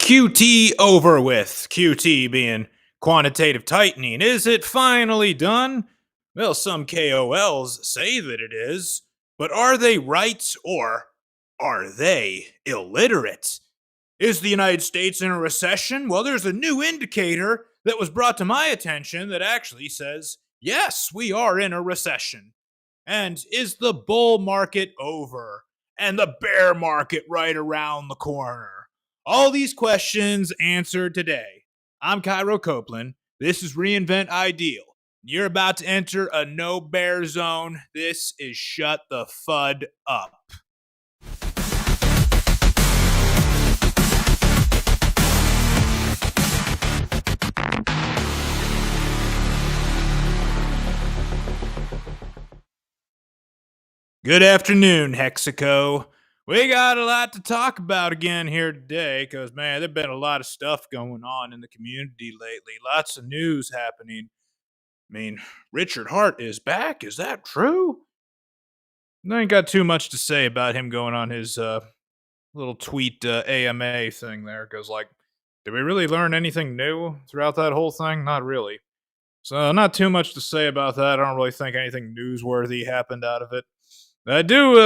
QT over with? QT being quantitative tightening. Is it finally done? Well, some KOLs say that it is, but are they right or are they illiterate? Is the United States in a recession? Well, there's a new indicator that was brought to my attention that actually says, yes, we are in a recession. And is the bull market over and the bear market right around the corner? All these questions answered today. I'm Cairo Copeland. This is Reinvent Ideal. You're about to enter a no bear zone. This is Shut the FUD Up. Good afternoon, Hexaco. We got a lot to talk about again here today because, man, there's been a lot of stuff going on in the community lately. Lots of news happening. I mean, Richard Hart is back. Is that true? I ain't got too much to say about him going on his little tweet AMA thing there because, did we really learn anything new throughout that whole thing? Not really. So, not too much to say about that. I don't really think anything newsworthy happened out of it. I do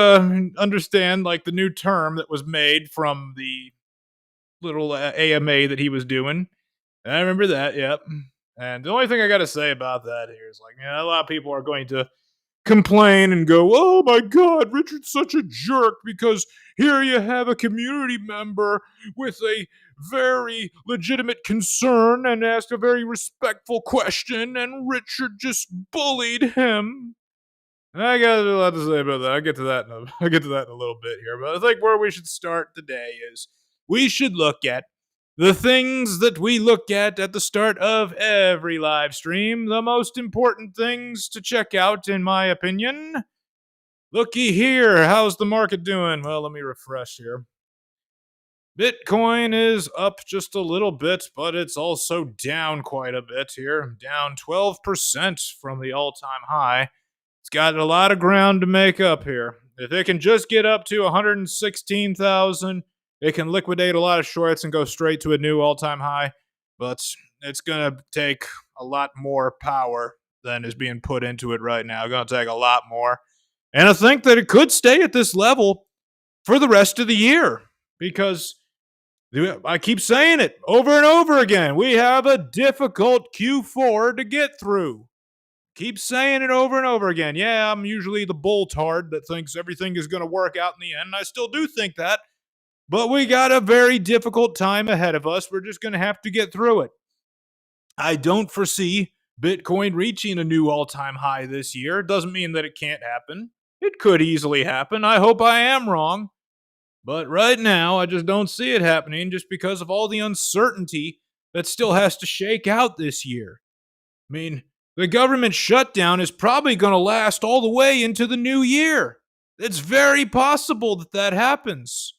understand, the new term that was made from the little AMA that he was doing. I remember that, yep. And the only thing I got to say about that here is, a lot of people are going to complain and go, oh my God, Richard's such a jerk because here you have a community member with a very legitimate concern and asked a very respectful question, and Richard just bullied him. I got a lot to say about that. I'll get to that in a little bit here. But I think where we should start today is we should look at the things that we look at the start of every live stream. The most important things to check out, in my opinion. Looky here. How's the market doing? Well, let me refresh here. Bitcoin is up just a little bit, but it's also down quite a bit here. Down 12% from the all-time high. It's got a lot of ground to make up here. If it can just get up to 116,000, it can liquidate a lot of shorts and go straight to a new all-time high. But it's going to take a lot more power than is being put into it right now. It's going to take a lot more. And I think that it could stay at this level for the rest of the year because I keep saying it over and over again. We have a difficult Q4 to get through. Keep saying it over and over again. Yeah, I'm usually the bulltard that thinks everything is going to work out in the end. And I still do think that. But we got a very difficult time ahead of us. We're just going to have to get through it. I don't foresee Bitcoin reaching a new all-time high this year. It doesn't mean that it can't happen. It could easily happen. I hope I am wrong. But right now, I just don't see it happening just because of all the uncertainty that still has to shake out this year. I mean, the government shutdown is probably going to last all the way into the new year. It's very possible that that happens.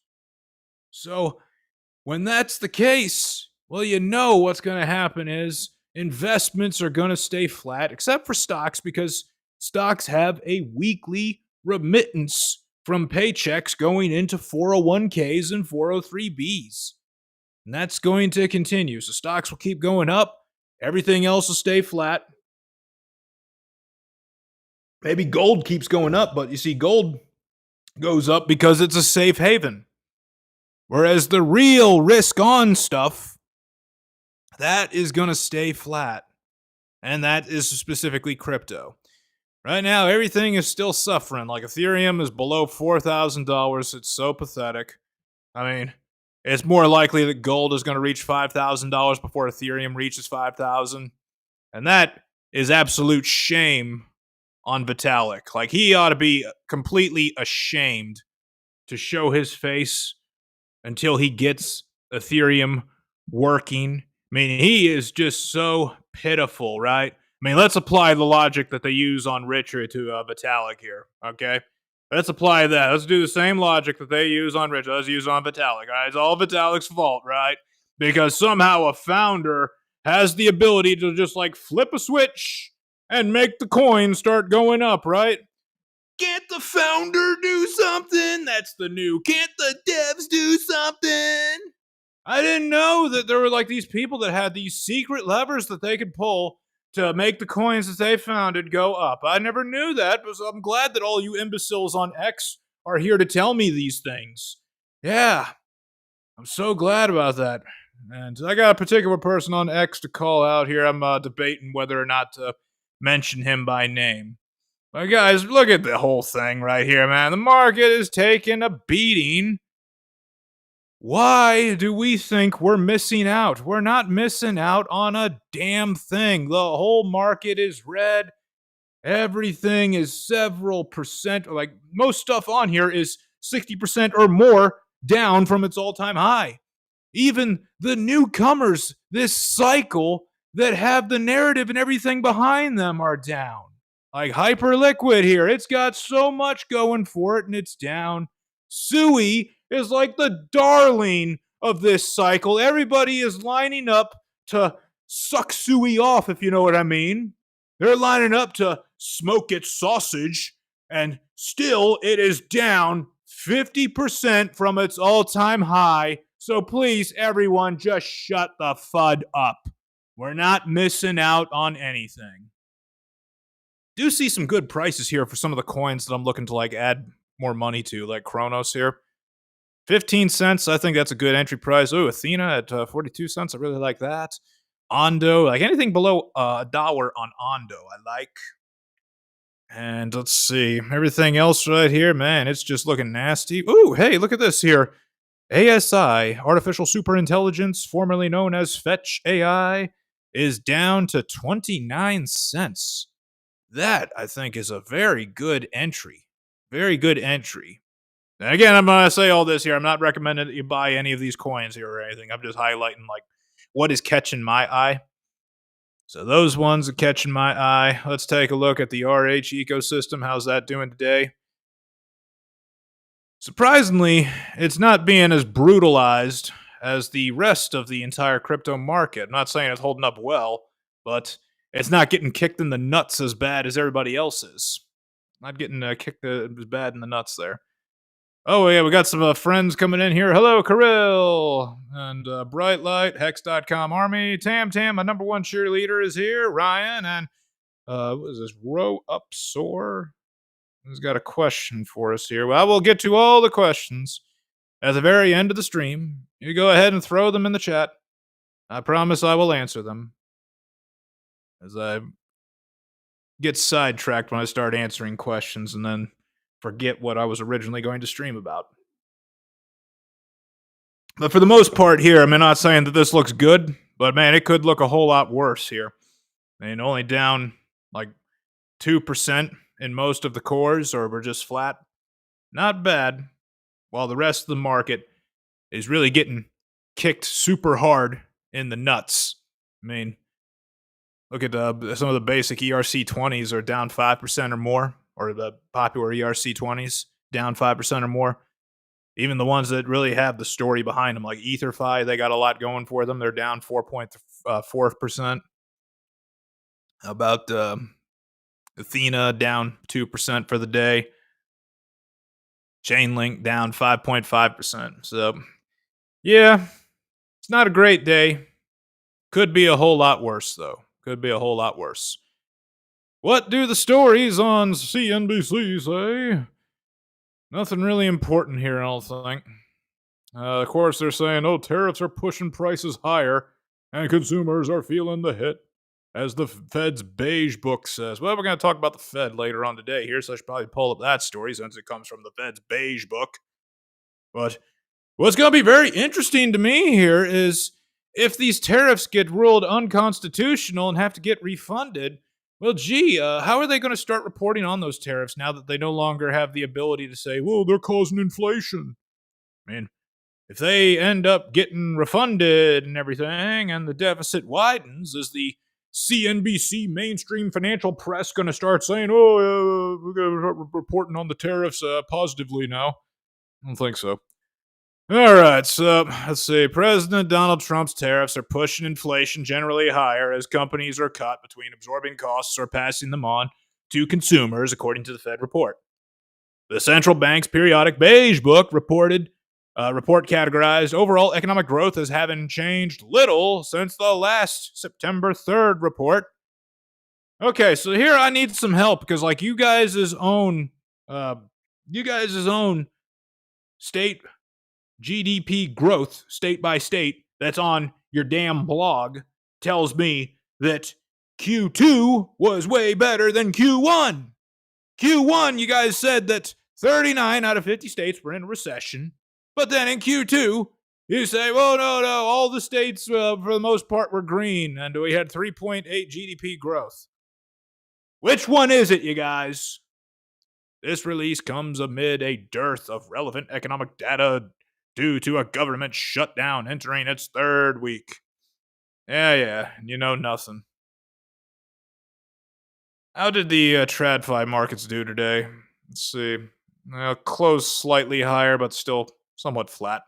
So, when that's the case, well, you know what's going to happen is investments are going to stay flat, except for stocks, because stocks have a weekly remittance from paychecks going into 401ks and 403bs. And that's going to continue. So, stocks will keep going up. Everything else will stay flat. Maybe gold keeps going up, but you see, gold goes up because it's a safe haven. Whereas the real risk-on stuff, that is going to stay flat. And that is specifically crypto. Right now, everything is still suffering. Ethereum is below $4,000. It's so pathetic. I mean, it's more likely that gold is going to reach $5,000 before Ethereum reaches $5,000. And that is absolute shame on Vitalik. He ought to be completely ashamed to show his face until he gets Ethereum working. I mean, he is just so pitiful, right? I mean, let's apply the logic that they use on Richard to Vitalik here, okay? Let's apply that. Let's do the same logic that they use on Richard. Let's use on Vitalik, right? It's all Vitalik's fault, right? Because somehow a founder has the ability to just flip a switch and make the coin start going up, right? Can't the founder do something? That's the new, can't the devs do something? I didn't know that there were like these people that had these secret levers that they could pull to make the coins that they founded go up. I never knew that, but I'm glad that all you imbeciles on X are here to tell me these things. Yeah, I'm so glad about that. And I got a particular person on X to call out here. I'm debating whether or not to mention him by name. But guys, look at the whole thing right here, man. The market is taking a beating. Why do we think we're missing out? We're not missing out on a damn thing. The whole market is red. Everything is several percent, like most stuff on here is 60% or more down from its all time high. Even the newcomers this cycle that have the narrative and everything behind them are down. Like Hyperliquid here, it's got so much going for it and it's down. Sui is like the darling of this cycle. Everybody is lining up to suck Sui off, if you know what I mean. They're lining up to smoke its sausage, and still it is down 50% from its all-time high. So please, everyone, just shut the FUD up. We're not missing out on anything. Do see some good prices here for some of the coins that I'm looking to like add more money to, like Kronos here. 15 cents, I think that's a good entry price. Oh, Athena at 42 cents, I really like that. Ondo, like anything below $1 on Ondo, I like. And let's see, everything else right here, man, it's just looking nasty. Ooh, hey, look at this here. ASI, Artificial Superintelligence, formerly known as Fetch AI, is down to 29 cents. That, I think, is a very good entry. Very good entry. And again, I'm going to say all this here. I'm not recommending that you buy any of these coins here or anything. I'm just highlighting, like, what is catching my eye. So those ones are catching my eye. Let's take a look at the RH ecosystem. How's that doing today? Surprisingly, it's not being as brutalized as the rest of the entire crypto market. I'm not saying it's holding up well, but it's not getting kicked in the nuts as bad as everybody else is. Not getting kicked as bad in the nuts there. Oh, yeah, we got some friends coming in here. Hello, Kirill. And Brightlight, Hex.com Army. Tam, my number one cheerleader is here. Ryan, and what is this? Row Up Soar. He's got a question for us here. Well, we'll get to all the questions at the very end of the stream. You go ahead and throw them in the chat. I promise I will answer them. As I get sidetracked when I start answering questions and then forget what I was originally going to stream about. But for the most part here, I'm not saying that this looks good, but man, it could look a whole lot worse here. I mean, only down like 2% in most of the cores, or we're just flat. Not bad. While the rest of the market is really getting kicked super hard in the nuts. I mean, look at some of the basic ERC20s are down 5% or more, or the popular ERC20s down 5% or more. Even the ones that really have the story behind them, like EtherFi, they got a lot going for them. They're down 4.4%. How about Athena down 2% for the day? Chainlink down 5.5%. So, yeah, it's not a great day. Could be a whole lot worse, though. Could be a whole lot worse. What do the stories on CNBC say? Nothing really important here, I don't think. Of course, they're saying, oh, tariffs are pushing prices higher, and consumers are feeling the hit, as the Fed's beige book says. Well, we're going to talk about the Fed later on today here, so I should probably pull up that story since it comes from the Fed's beige book. But what's going to be very interesting to me here is if these tariffs get ruled unconstitutional and have to get refunded, well, gee, how are they going to start reporting on those tariffs now that they no longer have the ability to say, well, they're causing inflation? I mean, if they end up getting refunded and everything and the deficit widens, is the CNBC mainstream financial press going to start saying, oh, we're going to start reporting on the tariffs positively now? I don't think so. All right, so let's see. President Donald Trump's tariffs are pushing inflation generally higher as companies are caught between absorbing costs or passing them on to consumers, according to the Fed report. The central bank's periodic beige book reported Report categorized overall economic growth as having changed little since the last September 3rd report. Okay, so here I need some help because like uh you guys' own state GDP growth state by state that's on your damn blog tells me that Q2 was way better than Q1. Q1, you guys said that 39 out of 50 states were in recession. But then in Q2, you say, well, no, all the states for the most part were green, and we had 3.8 GDP growth. Which one is it, you guys? This release comes amid a dearth of relevant economic data due to a government shutdown entering its third week. Yeah, you know nothing. How did the TradFi markets do today? Let's see. Closed slightly higher, but still somewhat flat.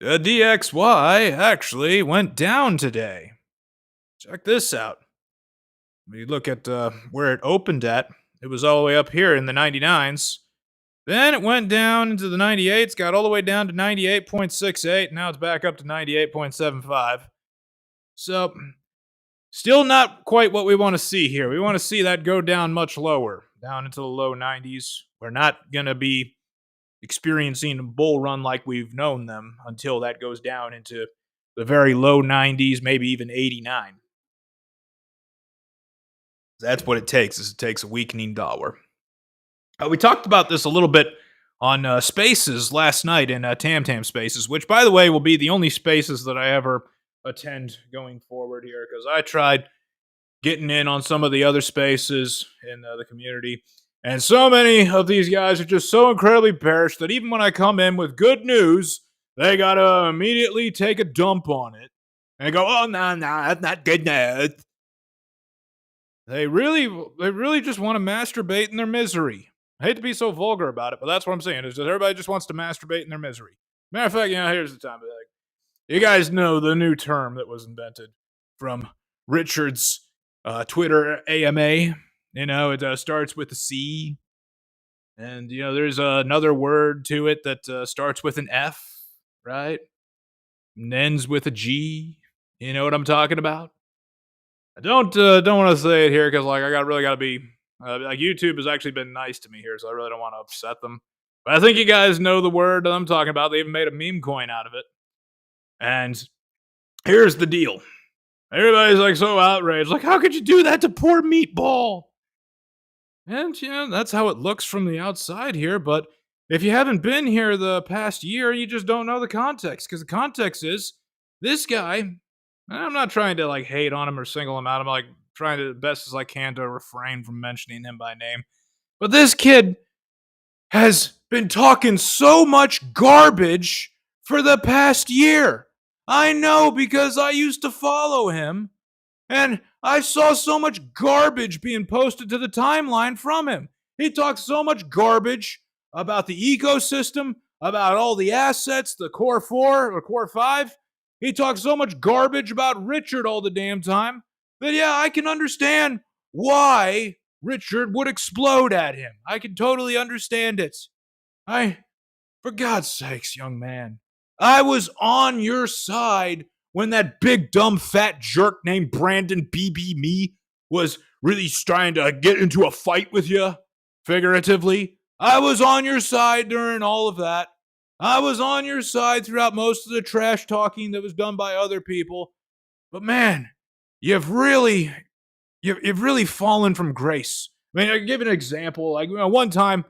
The DXY actually went down today. Check this out. When you look at where it opened at, it was all the way up here in the 99s. Then it went down into the 98s, got all the way down to 98.68. Now it's back up to 98.75. So, still not quite what we want to see here. We want to see that go down much lower, down into the low 90s. We're not going to be experiencing a bull run like we've known them until that goes down into the very low 90s, maybe even 89. That's what it takes. Is it takes a weakening dollar. We talked about this a little bit on Spaces last night in Tam Tam Spaces, which, by the way, will be the only Spaces that I ever attend going forward here because I tried getting in on some of the other Spaces in the community. And so many of these guys are just so incredibly bearish that even when I come in with good news, they got to immediately take a dump on it and go, oh, no, that's not good news. They really just want to masturbate in their misery. I hate to be so vulgar about it, but that's what I'm saying. Is that everybody just wants to masturbate in their misery. Matter of fact, here's the time. You guys know the new term that was invented from Richard's Twitter AMA. It starts with a C. And, there's another word to it that starts with an F, right? And ends with a G. You know what I'm talking about? I don't want to say it here because I really got to be YouTube has actually been nice to me here, so I really don't want to upset them. But I think you guys know the word that I'm talking about. They even made a meme coin out of it. And here's the deal: everybody's so outraged, how could you do that to poor Meatball? And that's how it looks from the outside here. But if you haven't been here the past year, you just don't know the context. Because the context is this guy. I'm not trying to hate on him or single him out. I'm trying to the best as I can to refrain from mentioning him by name. But this kid has been talking so much garbage for the past year. I know because I used to follow him and I saw so much garbage being posted to the timeline from him. He talks so much garbage about the ecosystem, about all the assets, the core 4 or core 5. He talks so much garbage about Richard all the damn time that, I can understand why Richard would explode at him. I can totally understand it. For God's sakes, young man, I was on your side when that big, dumb, fat jerk named Brandon BB Me was really trying to get into a fight with you, figuratively. I was on your side during all of that. I was on your side throughout most of the trash talking that was done by other people. But man, you've really fallen from grace. I mean, I can give an example. One time,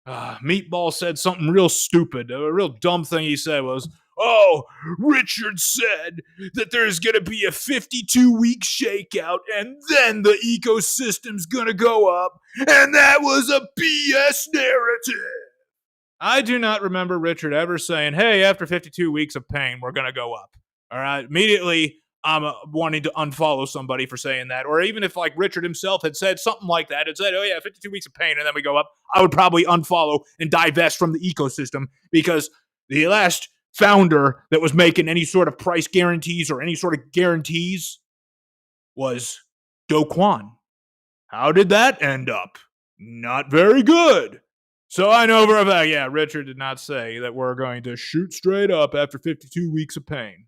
Meatball said something real stupid. A real dumb thing he said was, oh, Richard said that there's going to be a 52-week shakeout and then the ecosystem's going to go up. And that was a BS narrative. I do not remember Richard ever saying, hey, after 52 weeks of pain, we're going to go up. All right. Immediately, I'm wanting to unfollow somebody for saying that. Or even if Richard himself had said something like that and said, oh yeah, 52 weeks of pain and then we go up, I would probably unfollow and divest from the ecosystem because the last founder that was making any sort of price guarantees or any sort of guarantees was Do Kwon. How did that end up? Not very good. So I know for a fact, yeah, Richard did not say that we're going to shoot straight up after 52 weeks of pain.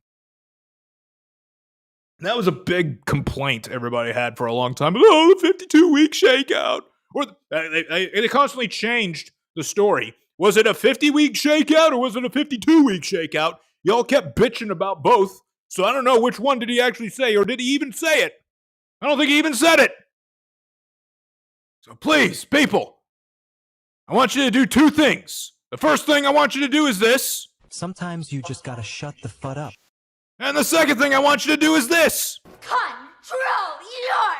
That was a big complaint everybody had for a long time. Oh, the 52-week shakeout. Or they constantly changed the story. Was it a 50-week shakeout or was it a 52-week shakeout? Y'all kept bitching about both. So I don't know which one did he actually say, or did he even say it? I don't think he even said it. So please, people, I want you to do two things. The first thing I want you to do is this. Sometimes you just gotta shut the FUD up. And the second thing I want you to do is this. Control yourself!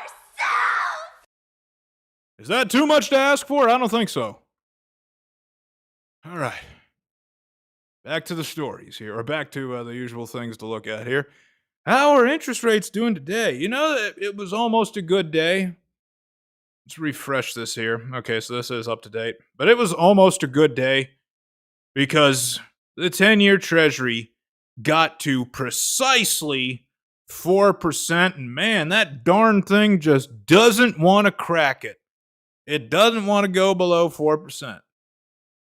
Is that too much to ask for? I don't think so. All right. Back to the stories here, or back to the usual things to look at here. How are interest rates doing today? You know, it was almost a good day. Let's refresh this here. Okay, so this is up to date. But it was almost a good day because the 10-year Treasury got to precisely 4%. And man, that darn thing just doesn't want to crack it. It doesn't want to go below 4%.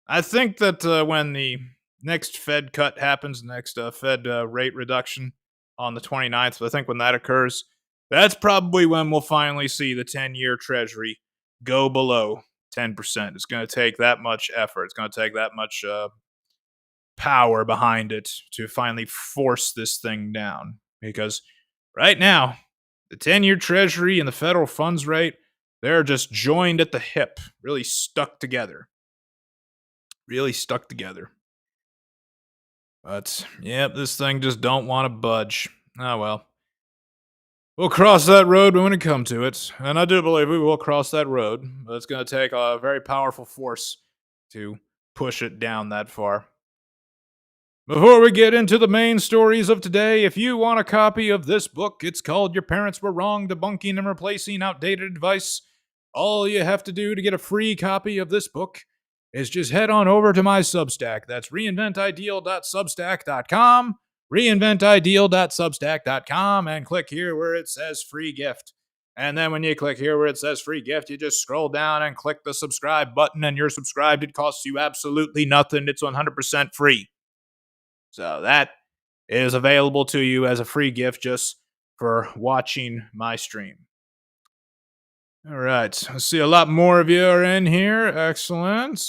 I think that when the next Fed cut happens, next Fed rate reduction on the 29th, I think when that occurs, that's probably when we'll finally see the 10-year Treasury go below 10%. It's going to take that much effort. It's going to take that much power behind it to finally force this thing down. Because right now, the 10-year Treasury and the federal funds rate, they're just joined at the hip, really stuck together. Really stuck together. But, yep, this thing just don't want to budge. Oh, well. We'll cross that road when we come to it. And I do believe we will cross that road. But it's going to take a very powerful force to push it down that far. Before we get into the main stories of today, if you want a copy of this book, it's called Your Parents Were Wrong, Debunking and Replacing Outdated Advice. All you have to do to get a free copy of this book is just head on over to my Substack. That's reinventideal.substack.com, reinventideal.substack.com, and click here where it says free gift. And then when you click here where it says free gift, you just scroll down and click the subscribe button, and you're subscribed. It costs you absolutely nothing. It's 100% free. So that is available to you as a free gift just for watching my stream. All right, I see a lot more of you are in here. Excellent.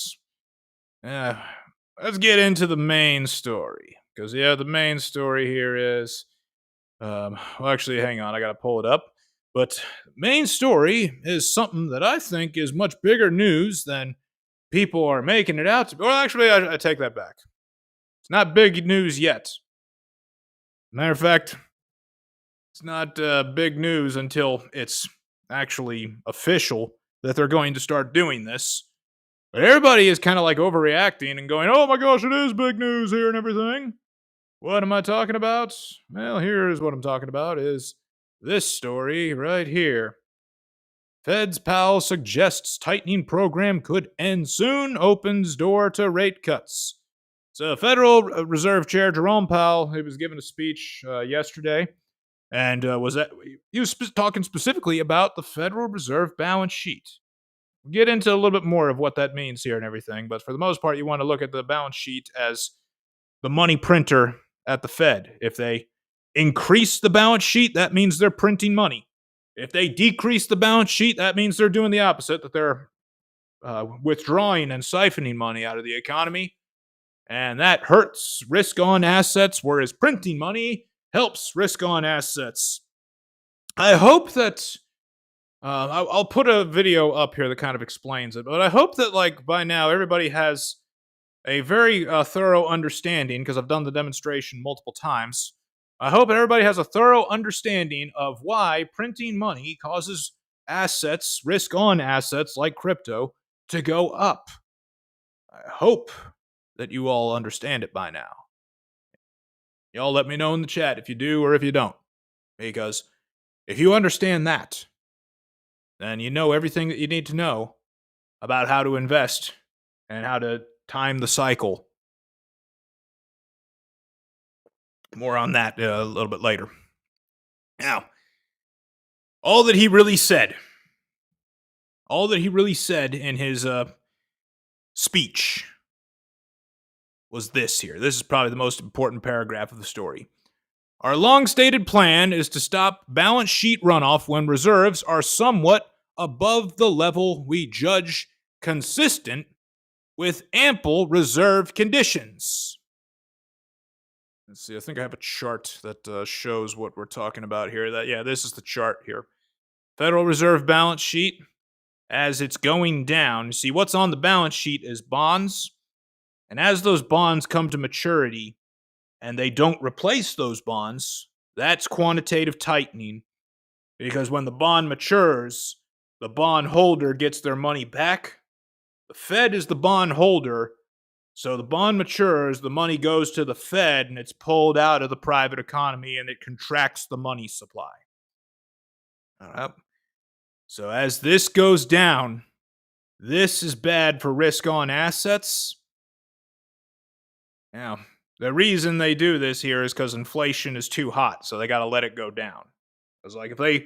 Let's get into the main story. Because, the main story here is... well, actually, hang on. I got to pull it up. But the main story is something that I think is much bigger news than people are making it out to be. Well, actually, I take that back. It's not big news yet. Matter of fact, it's not big news until it's actually official that they're going to start doing this. But everybody is kind of like overreacting and going, oh my gosh, it is big news here and everything. What am I talking about? Well, here's what I'm talking about is this story right here. Fed's Powell suggests tightening program could end soon, opens door to rate cuts. So Federal Reserve Chair Jerome Powell, he was giving a speech yesterday, and he was talking specifically about the Federal Reserve balance sheet. We'll get into a little bit more of what that means here and everything, but for the most part, you want to look at the balance sheet as the money printer at the Fed. If they increase the balance sheet, that means they're printing money. If they decrease the balance sheet, that means they're doing the opposite, that they're withdrawing and siphoning money out of the economy. And that hurts risk-on assets, whereas printing money helps risk-on assets. I hope that... I'll put a video up here that kind of explains it, but I hope that, by now, everybody has a very thorough understanding, because I've done the demonstration multiple times. I hope that everybody has a thorough understanding of why printing money causes assets, risk-on assets like crypto, to go up. I hope that you all understand it by now. Y'all let me know in the chat if you do or if you don't. Because if you understand that, then you know everything that you need to know about how to invest and how to time the cycle. More on that a little bit later. Now, all that he really said in his speech was this here. This is probably the most important paragraph of the story. Our long-stated plan is to stop balance sheet runoff when reserves are somewhat above the level we judge consistent with ample reserve conditions. Let's see, I think I have a chart that shows what we're talking about here. This is the chart here. Federal Reserve balance sheet, as it's going down, you see what's on the balance sheet is bonds, and as those bonds come to maturity and they don't replace those bonds, that's quantitative tightening, because when the bond matures, the bond holder gets their money back. The Fed is the bond holder, so the bond matures, the money goes to the Fed, and it's pulled out of the private economy, and it contracts the money supply. All right. So as this goes down, this is bad for risk on assets. Now, the reason they do this here is because inflation is too hot, so they got to let it go down. It's like if they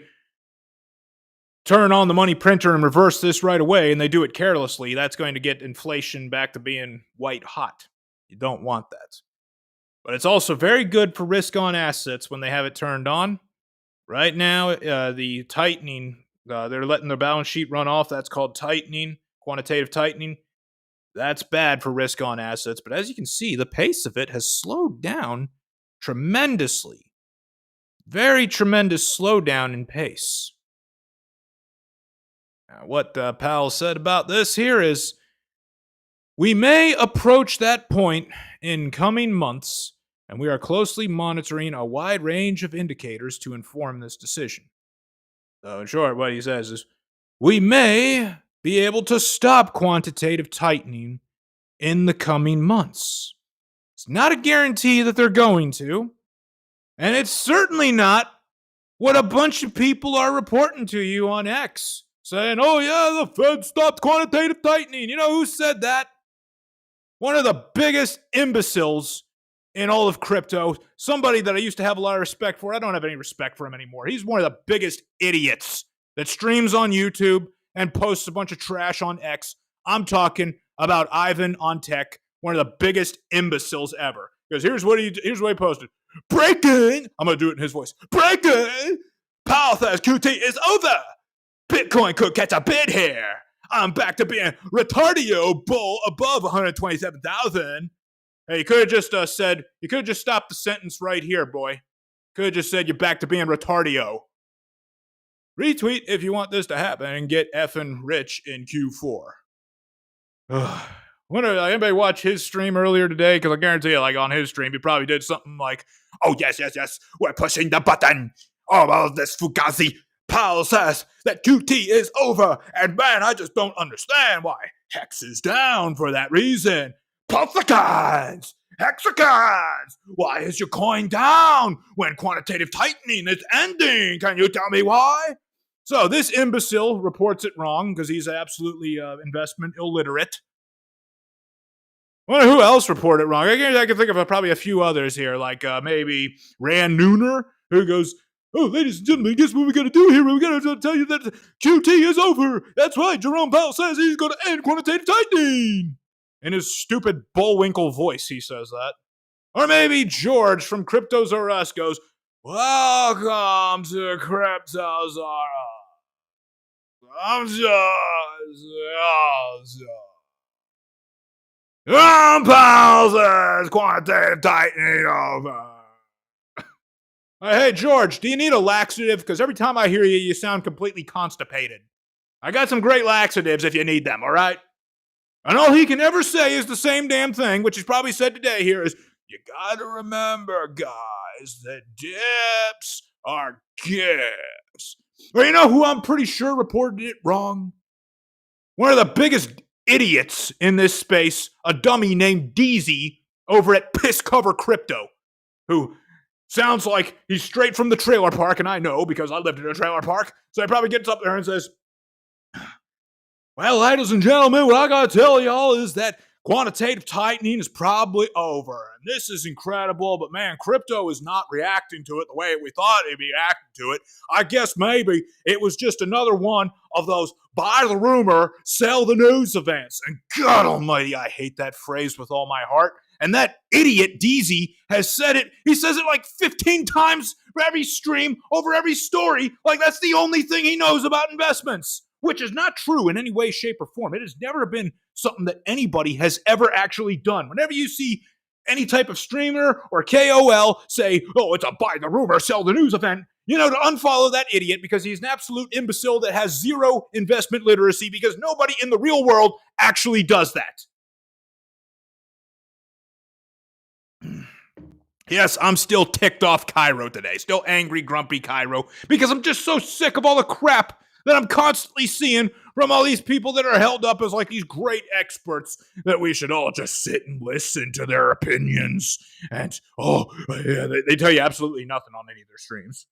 turn on the money printer and reverse this right away, and they do it carelessly, that's going to get inflation back to being white hot. You don't want that. But it's also very good for risk on assets when they have it turned on. Right now, the tightening, they're letting their balance sheet run off. That's called tightening, quantitative tightening. That's bad for risk on assets. But as you can see, the pace of it has slowed down tremendously. Very tremendous slowdown in pace. Now, what Powell said about this here is, we may approach that point in coming months, and we are closely monitoring a wide range of indicators to inform this decision. So in short, what he says is, we may be able to stop quantitative tightening in the coming months. It's not a guarantee that they're going to, and it's certainly not what a bunch of people are reporting to you on X, saying, oh yeah, the Fed stopped quantitative tightening. You know who said that? One of the biggest imbeciles in all of crypto, somebody that I used to have a lot of respect for. I don't have any respect for him anymore. He's one of the biggest idiots that streams on YouTube and posts a bunch of trash on X. I'm talking about Ivan on Tech, one of the biggest imbeciles ever. Because here's what he posted. Breaking! I'm going to do it in his voice. Breaking! Powell says QT is over! Bitcoin could catch a bid here. I'm back to being retardio bull above 127,000. Hey, you could have just said, you could have just stopped the sentence right here, boy. Could have just said you're back to being retardio. Retweet if you want this to happen and get effing rich in Q4. Wonder, anybody watch his stream earlier today? Because I guarantee you, like on his stream, he probably did something like, oh, yes, we're pushing the button. Oh, well, this Fugazi. Powell says that QT is over, and man, I just don't understand why Hex is down for that reason. Pulsicons! Hexagons! Why is your coin down when quantitative tightening is ending? Can you tell me why? So this imbecile reports it wrong because he's absolutely investment illiterate. I wonder who else reported it wrong. I can think of probably a few others here, like maybe Rand Nooner, who goes, oh, ladies and gentlemen, guess what we got to do here? We got to tell you that QT is over. That's right. Jerome Powell says he's going to end quantitative tightening. In his stupid Bullwinkle voice, he says that. Or maybe George from Cryptos R Us goes, welcome to Cryptos R Us. I'm Jerome Powell says quantitative tightening over. Hey, George, do you need a laxative? Because every time I hear you, you sound completely constipated. I got some great laxatives if you need them, all right? And all he can ever say is the same damn thing, which he's probably said today here, is, you gotta remember, guys, that dips are gifts. Or you know who I'm pretty sure reported it wrong? One of the biggest idiots in this space, a dummy named Deezy over at Piss Cover Crypto, who sounds like he's straight from the trailer park, and I know because I lived in a trailer park, so he probably gets up there and says, well, ladies and gentlemen, what I gotta tell y'all is that quantitative tightening is probably over. And this is incredible, but man, crypto is not reacting to it the way we thought it'd be reacting to it. I guess maybe it was just another one of those buy the rumor, sell the news events. And God almighty, I hate that phrase with all my heart. And that idiot Deezy has said it. He says it like 15 times for every stream, over every story, like that's the only thing he knows about investments, which is not true in any way, shape, or form. It has never been something that anybody has ever actually done. Whenever you see any type of streamer or KOL say, oh, it's a buy the rumor, sell the news event, you know, to unfollow that idiot because he's an absolute imbecile that has zero investment literacy because nobody in the real world actually does that. Yes, I'm still ticked off Cairo today. Still angry, grumpy Cairo because I'm just so sick of all the crap that I'm constantly seeing from all these people that are held up as like these great experts that we should all just sit and listen to their opinions. And, oh, yeah, they tell you absolutely nothing on any of their streams.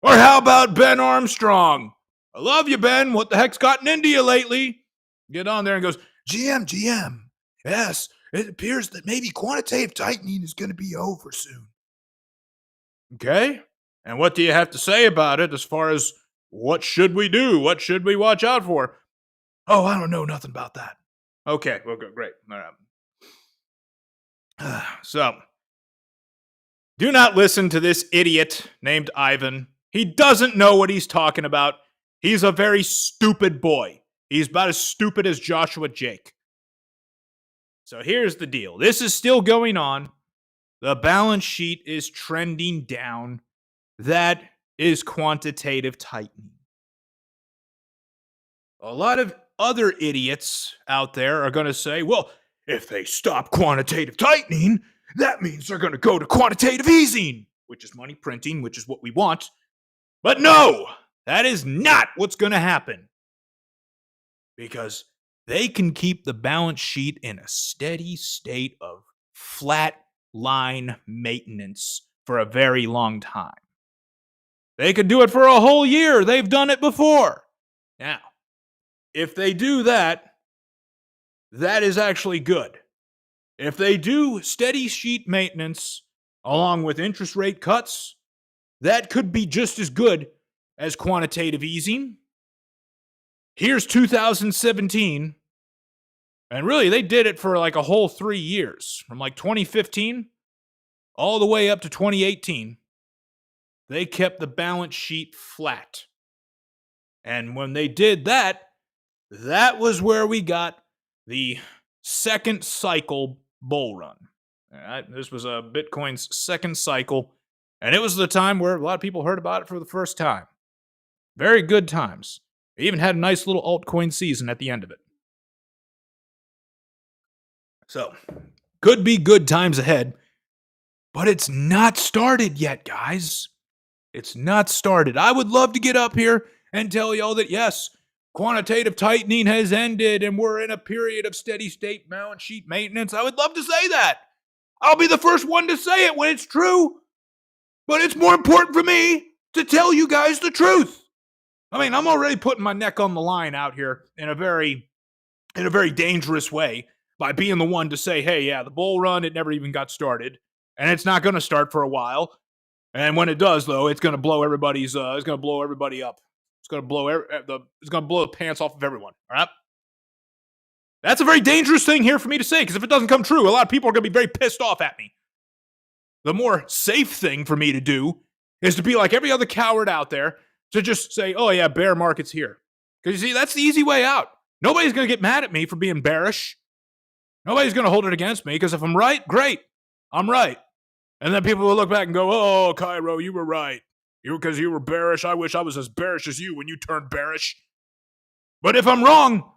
Or how about Ben Armstrong? I love you, Ben. What the heck's gotten into you lately? Get on there and goes, GM, yes, it appears that maybe quantitative tightening is going to be over soon. Okay. And what do you have to say about it as far as what should we do? What should we watch out for? Oh, I don't know nothing about that. Okay, well, good, great. All right. So, do not listen to this idiot named Ivan. He doesn't know what he's talking about. He's a very stupid boy. He's about as stupid as Joshua Jake. So here's the deal. This is still going on. The balance sheet is trending down. That is quantitative tightening. A lot of other idiots out there are going to say, well, if they stop quantitative tightening, that means they're going to go to quantitative easing, which is money printing, which is what we want. But no, that is not what's going to happen. Because they can keep the balance sheet in a steady state of flat line maintenance for a very long time. They could do it for a whole year. They've done it before. Now, if they do that, that is actually good. If they do steady sheet maintenance along with interest rate cuts, that could be just as good as quantitative easing. Here's 2017. And really, they did it for like a whole 3 years. From like 2015 all the way up to 2018. They kept the balance sheet flat. And when they did that, that was where we got the second cycle bull run. All right? This was Bitcoin's second cycle. And it was the time where a lot of people heard about it for the first time. Very good times. They even had a nice little altcoin season at the end of it. So, could be good times ahead, but it's not started yet, guys. It's not started. I would love to get up here and tell y'all that, yes, quantitative tightening has ended and we're in a period of steady state balance sheet maintenance. I would love to say that. I'll be the first one to say it when it's true. But it's more important for me to tell you guys the truth. I mean, I'm already putting my neck on the line out here in a very dangerous way by being the one to say, hey, yeah, the bull run, it never even got started. And it's not going to start for a while. And when it does, though, it's going to blow everybody up. It's going to blow the pants off of everyone. All right? That's a very dangerous thing here for me to say, because if it doesn't come true, a lot of people are going to be very pissed off at me. The more safe thing for me to do is to be like every other coward out there to just say, oh, yeah, bear market's here. Because you see, that's the easy way out. Nobody's going to get mad at me for being bearish. Nobody's going to hold it against me, because if I'm right, great. I'm right. And then people will look back and go, oh, Cairo, you were right. Because you were bearish. I wish I was as bearish as you when you turned bearish. But if I'm wrong,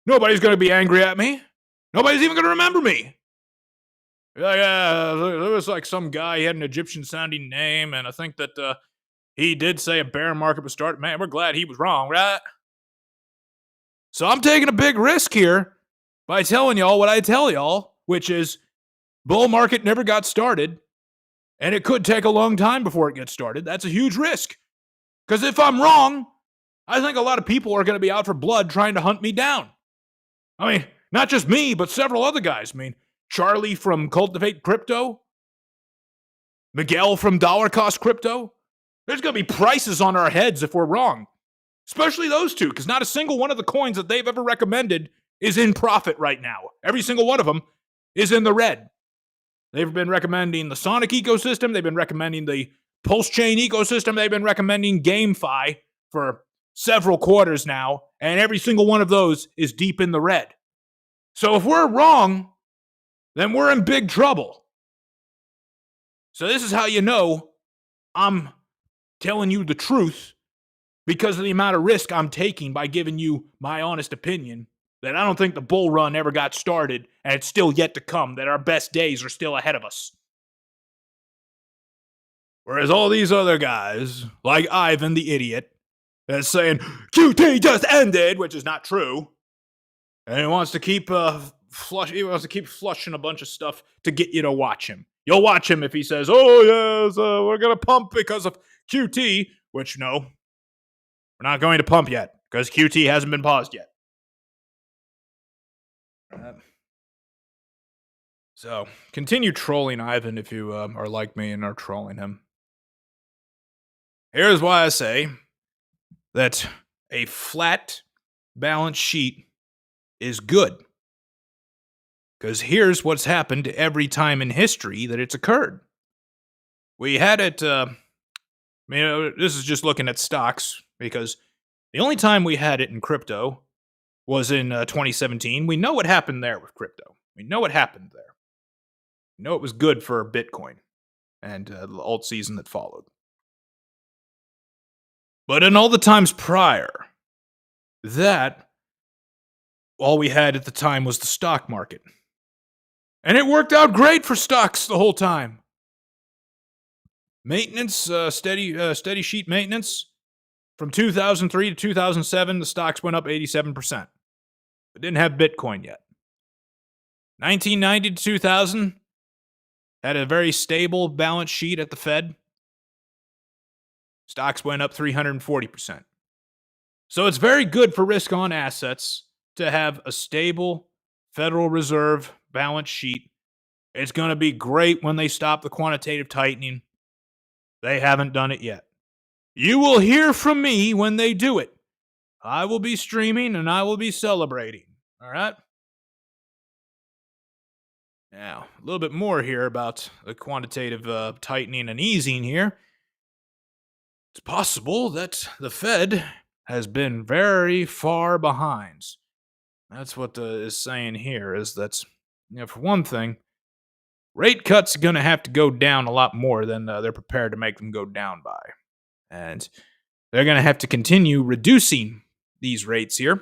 nobody's going to be angry at me. Nobody's even going to remember me. Yeah, there was like some guy, he had an Egyptian-sounding name, and I think that he did say a bear market was starting. Man, we're glad he was wrong, right? So I'm taking a big risk here by telling y'all what I tell y'all, which is bull market never got started, and it could take a long time before it gets started. That's a huge risk. Because if I'm wrong, I think a lot of people are going to be out for blood trying to hunt me down. I mean, Not just me, but several other guys. I mean, Charlie from Cultivate Crypto, Miguel from Dollar Cost Crypto. There's going to be prices on our heads if we're wrong, especially those two, because not a single one of the coins that they've ever recommended is in profit right now. Every single one of them is in the red. They've been recommending the Sonic ecosystem. They've been recommending the Pulse Chain ecosystem. They've been recommending GameFi for several quarters now, and every single one of those is deep in the red. So if we're wrong, then we're in big trouble. So this is how you know I'm telling you the truth, because of the amount of risk I'm taking by giving you my honest opinion that I don't think the bull run ever got started and it's still yet to come, that our best days are still ahead of us. Whereas all these other guys, like Ivan the idiot, that's saying QT just ended, which is not true, and he wants to keep flushing a bunch of stuff to get you to watch him. You'll watch him if he says, "Oh yes, we're gonna pump because of QT," which no, we're not going to pump yet because QT hasn't been paused yet. So continue trolling Ivan if you are like me and are trolling him. Here's why I say that a flat balance sheet is good. Because here's what's happened every time in history that it's occurred. We had it, this is just looking at stocks, because the only time we had it in crypto was in 2017. We know what happened there with crypto. We know what happened there. We know it was good for Bitcoin and the alt season that followed. But in all the times prior, that all we had at the time was the stock market. And it worked out great for stocks the whole time. Maintenance, steady sheet maintenance. From 2003 to 2007, the stocks went up 87%. But didn't have Bitcoin yet. 1990 to 2000, had a very stable balance sheet at the Fed. Stocks went up 340%. So it's very good for risk-on assets to have a stable Federal Reserve balance sheet. It's going to be great when they stop the quantitative tightening. They haven't done it yet. You will hear from me when they do it. I will be streaming and I will be celebrating. All right? Now, a little bit more here about the quantitative tightening and easing here. It's possible that the Fed has been very far behind. That's what is saying here, is that, for one thing, rate cuts are going to have to go down a lot more than they're prepared to make them go down by. And they're going to have to continue reducing these rates here.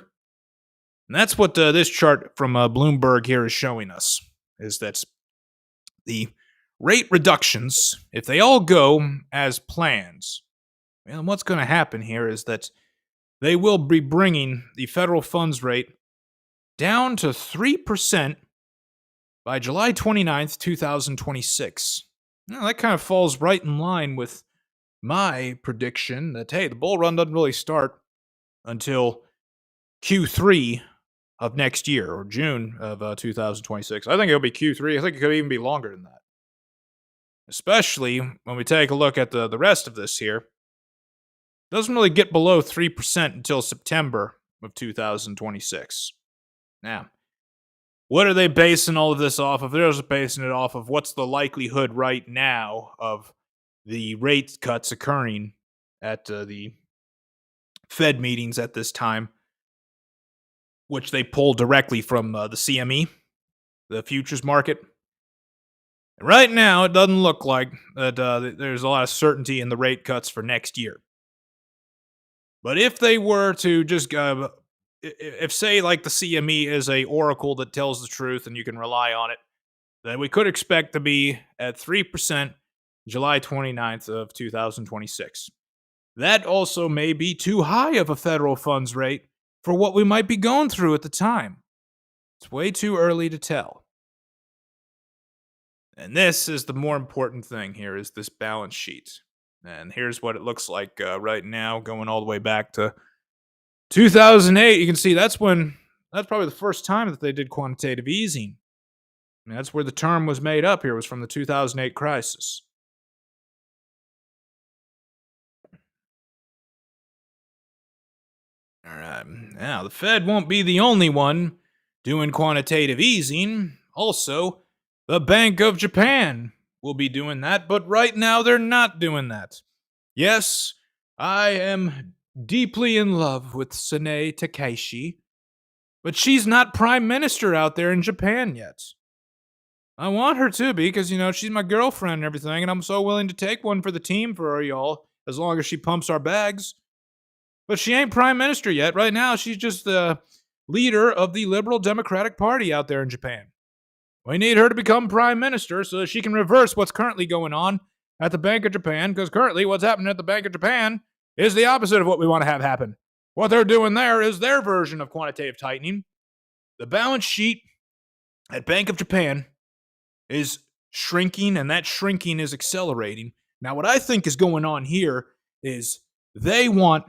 And that's what this chart from Bloomberg here is showing us, is that the rate reductions, if they all go as planned, and what's going to happen here is that they will be bringing the federal funds rate down to 3% by July 29th, 2026. Now, that kind of falls right in line with my prediction that, hey, the bull run doesn't really start until Q3 of next year, or June of 2026. I think it'll be Q3. I think it could even be longer than that. Especially when we take a look at the rest of this here. It doesn't really get below 3% until September of 2026. Now, what are they basing all of this off of? They're just basing it off of what's the likelihood right now of the rate cuts occurring at the Fed meetings at this time, which they pull directly from the CME, the futures market. And right now, it doesn't look like that there's a lot of certainty in the rate cuts for next year. But if they were to just, if say like the CME is a oracle that tells the truth and you can rely on it, then we could expect to be at 3% July 29th of 2026. That also may be too high of a federal funds rate for what we might be going through at the time. It's way too early to tell. And this is the more important thing here, is this balance sheet. And here's what it looks like right now, going all the way back to 2008. You can see that's when that's probably the first time that they did quantitative easing. I mean, that's where the term was made up here, was from the 2008 crisis. All right. Now, the Fed won't be the only one doing quantitative easing. Also, the Bank of Japan will be doing that, but right now they're not doing that. Yes, I am deeply in love with Sanae Takaishi, but she's not prime minister out there in Japan yet. I want her to be because, she's my girlfriend and everything, and I'm so willing to take one for the team for her, y'all, as long as she pumps our bags. But she ain't prime minister yet. Right now, she's just the leader of the Liberal Democratic Party out there in Japan. We need her to become prime minister so that she can reverse what's currently going on at the Bank of Japan, because currently what's happening at the Bank of Japan is the opposite of what we want to have happen. What they're doing there is their version of quantitative tightening. The balance sheet at Bank of Japan is shrinking, and that shrinking is accelerating. Now, what I think is going on here is they want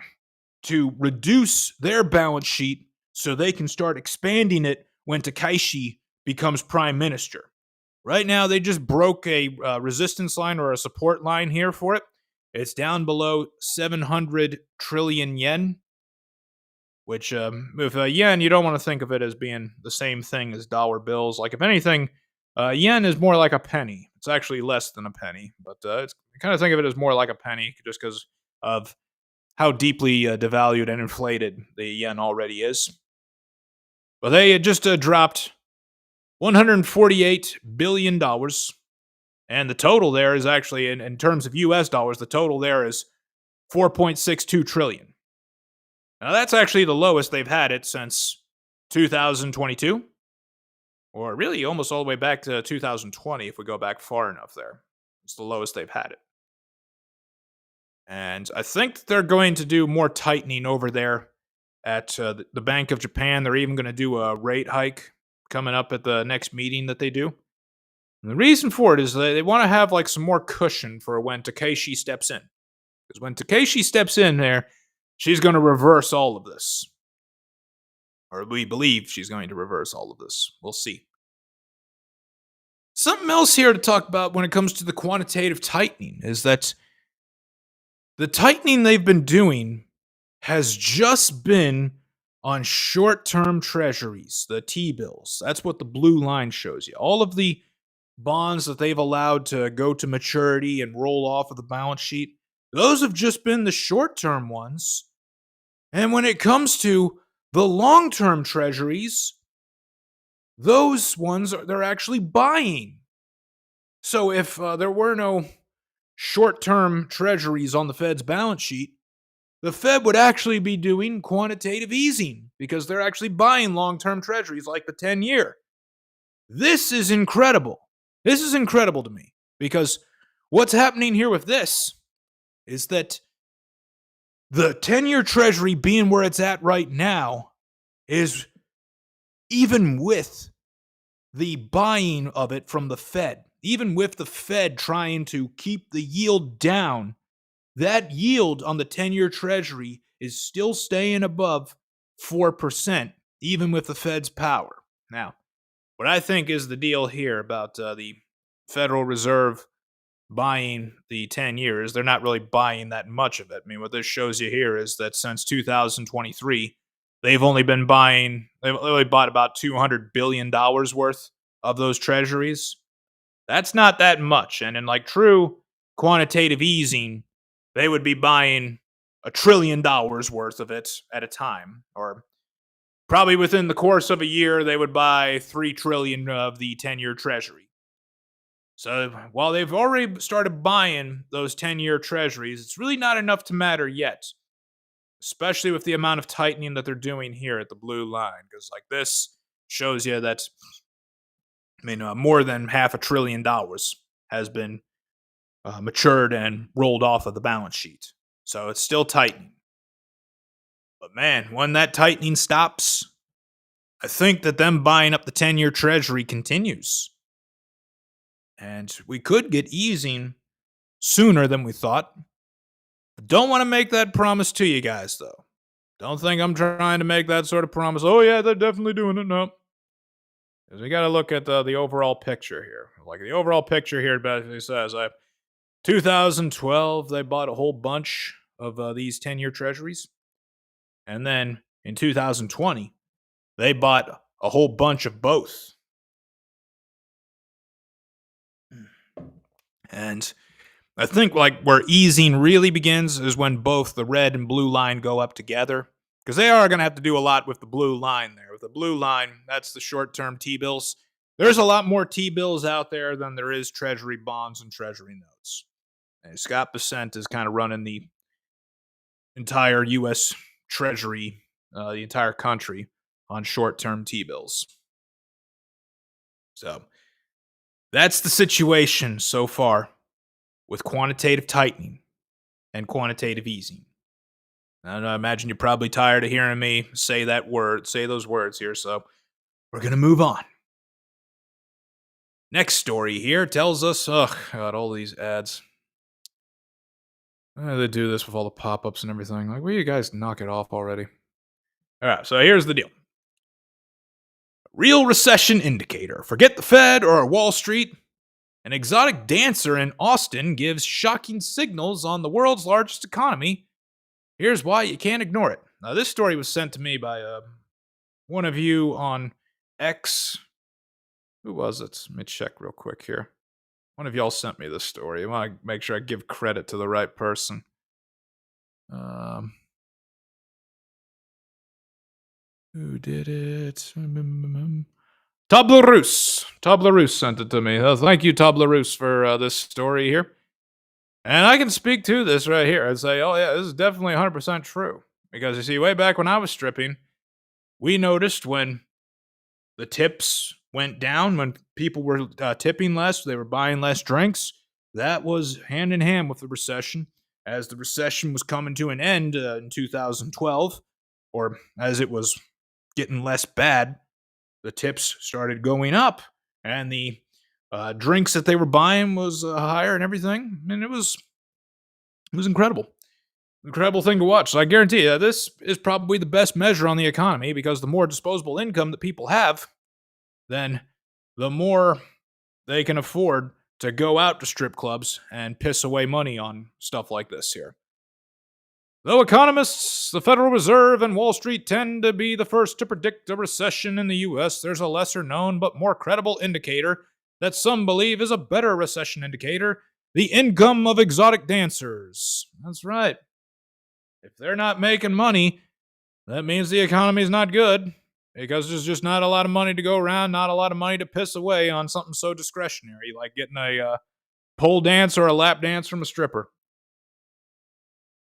to reduce their balance sheet so they can start expanding it when Takaishi becomes prime minister. Right now, they just broke a resistance line or a support line here for it. It's down below 700 trillion yen, which with yen, you don't want to think of it as being the same thing as dollar bills. Like, if anything, yen is more like a penny. It's actually less than a penny, but it's kind of think of it as more like a penny just because of how deeply devalued and inflated the yen already is. But they had just dropped $148 billion. And the total there is actually, in terms of US dollars, the total there is 4.62 trillion. Now, that's actually the lowest they've had it since 2022, or really almost all the way back to 2020 if we go back far enough there. It's the lowest they've had it. And I think they're going to do more tightening over there at the Bank of Japan. They're even going to do a rate hike coming up at the next meeting that they do. And the reason for it is they want to have like some more cushion for when Takeshi steps in. Because when Takeshi steps in there, she's going to reverse all of this. Or we believe she's going to reverse all of this. We'll see. Something else here to talk about when it comes to the quantitative tightening is that the tightening they've been doing has just been on short-term treasuries, the T-bills. That's what the blue line shows you. All of the bonds that they've allowed to go to maturity and roll off of the balance sheet, those have just been the short-term ones. And when it comes to the long-term treasuries, those ones they're actually buying. So if there were no short-term treasuries on the Fed's balance sheet, the Fed would actually be doing quantitative easing because they're actually buying long-term treasuries like the 10-year. This is incredible. This is incredible to me because what's happening here with this is that the 10-year treasury being where it's at right now is even with the buying of it from the Fed, even with the Fed trying to keep the yield down, that yield on the 10-year treasury is still staying above 4%, even with the Fed's power. Now, what I think is the deal here about the Federal Reserve buying the 10 years, they're not really buying that much of it. I mean, what this shows you here is that since 2023, they've only bought about $200 billion worth of those treasuries. That's not that much. And in like true quantitative easing, they would be buying $1 trillion worth of it at a time. Or probably within the course of a year, they would buy $3 trillion of the 10-year treasury. So while they've already started buying those 10-year treasuries, it's really not enough to matter yet, especially with the amount of tightening that they're doing here at the blue line. Because like this shows you that, more than $500 billion has been matured and rolled off of the balance sheet. So it's still tightening. But man, when that tightening stops, I think that them buying up the 10-year treasury continues. And we could get easing sooner than we thought. Don't want to make that promise to you guys, though. Don't think I'm trying to make that sort of promise. Oh, yeah, they're definitely doing it. No. Because we got to look at the overall picture here. Like, the overall picture here basically says, 2012, they bought a whole bunch of these 10-year treasuries. And then in 2020, they bought a whole bunch of both. And I think like where easing really begins is when both the red and blue line go up together. Because they are going to have to do a lot with the blue line there. With the blue line, that's the short-term T-bills. There's a lot more T-bills out there than there is treasury bonds and treasury notes. And Scott Bessent is kind of running the entire U.S. Treasury, the entire country, on short-term T-bills. So that's the situation so far with quantitative tightening and quantitative easing. And I imagine you're probably tired of hearing me say those words here, so we're going to move on. Next story here tells us, oh God, all these ads. They do this with all the pop-ups and everything. Like, will you guys knock it off already? All right, so here's the deal. Real recession indicator. Forget the Fed or Wall Street. An exotic dancer in Austin gives shocking signals on the world's largest economy. Here's why you can't ignore it. Now, this story was sent to me by one of you on X. Who was it? Let me check real quick here. One of y'all sent me this story. I want to make sure I give credit to the right person. Who did it? Tablerus. Tablerus sent it to me. Thank you, Tablerus, for this story here. And I can speak to this right here and say, oh, yeah, this is definitely 100% true. Because you see, way back when I was stripping, we noticed when the tips went down, when people were tipping less, they were buying less drinks. That was hand in hand with the recession. As the recession was coming to an end in 2012, or as it was getting less bad, the tips started going up, and the drinks that they were buying was higher and everything. And it was incredible. Incredible thing to watch. So I guarantee you, this is probably the best measure on the economy, because the more disposable income that people have, then the more they can afford to go out to strip clubs and piss away money on stuff like this here. Though economists, the Federal Reserve, and Wall Street tend to be the first to predict a recession in the U.S., there's a lesser known but more credible indicator that some believe is a better recession indicator: the income of exotic dancers. That's right. If they're not making money, that means the economy is not good, because there's just not a lot of money to go around, not a lot of money to piss away on something so discretionary like getting a pole dance or a lap dance from a stripper.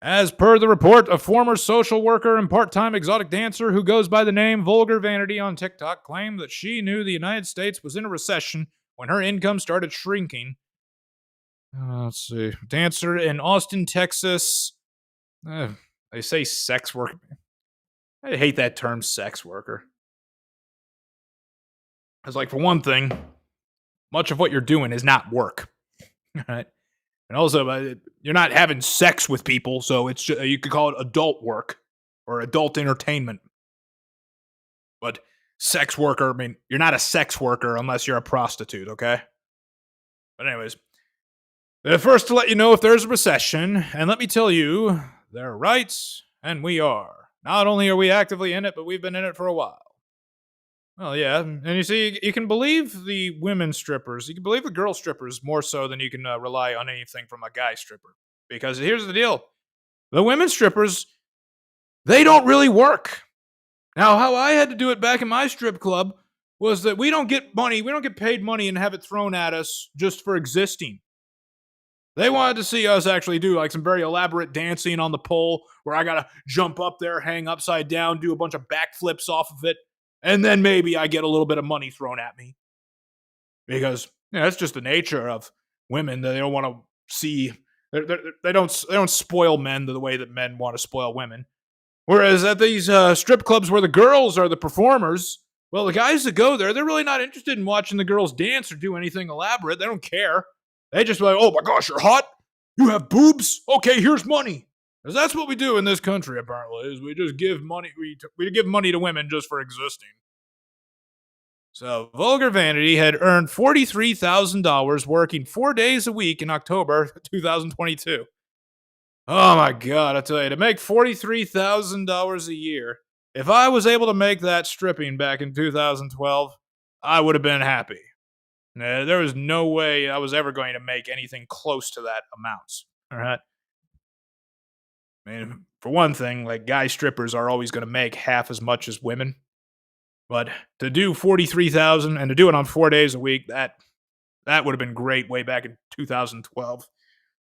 As per the report, a former social worker and part-time exotic dancer who goes by the name Vulgar Vanity on TikTok claimed that she knew the United States was in a recession when her income started shrinking. Let's see. Dancer in Austin, Texas. They say sex worker. I hate that term, sex worker. Because, like, for one thing, much of what you're doing is not work. Right? And also, you're not having sex with people, so it's just, you could call it adult work or adult entertainment. But sex worker, I mean, you're not a sex worker unless you're a prostitute, okay? But anyways, they're first to let you know if there's a recession, and let me tell you, they're right, and we are. Not only are we actively in it, but we've been in it for a while. Well, yeah, and you see, you can believe the women strippers. You can believe the girl strippers more so than you can rely on anything from a guy stripper. Because here's the deal. The women strippers, they don't really work. Now, how I had to do it back in my strip club was that we don't get money, we don't get paid money and have it thrown at us just for existing. They wanted to see us actually do like some very elaborate dancing on the pole where I gotta jump up there, hang upside down, do a bunch of backflips off of it. And then maybe I get a little bit of money thrown at me. Because that's just the nature of women. They don't want to see, they don't spoil men the way that men want to spoil women. Whereas at these strip clubs where the girls are the performers, well, the guys that go there, they're really not interested in watching the girls dance or do anything elaborate. They don't care. They just like, oh my gosh, you're hot? You have boobs? Okay, here's money. 'Cause that's what we do in this country, apparently, is we just give money, we give money to women just for existing. So, Vulgar Vanity had earned $43,000 working 4 days a week in October 2022. Oh my God, I tell you, to make $43,000 a year, if I was able to make that stripping back in 2012, I would have been happy. There was no way I was ever going to make anything close to that amount. All right. I mean, for one thing, like guy strippers are always going to make half as much as women. But to do 43,000 and to do it on 4 days a week, that would have been great way back in 2012.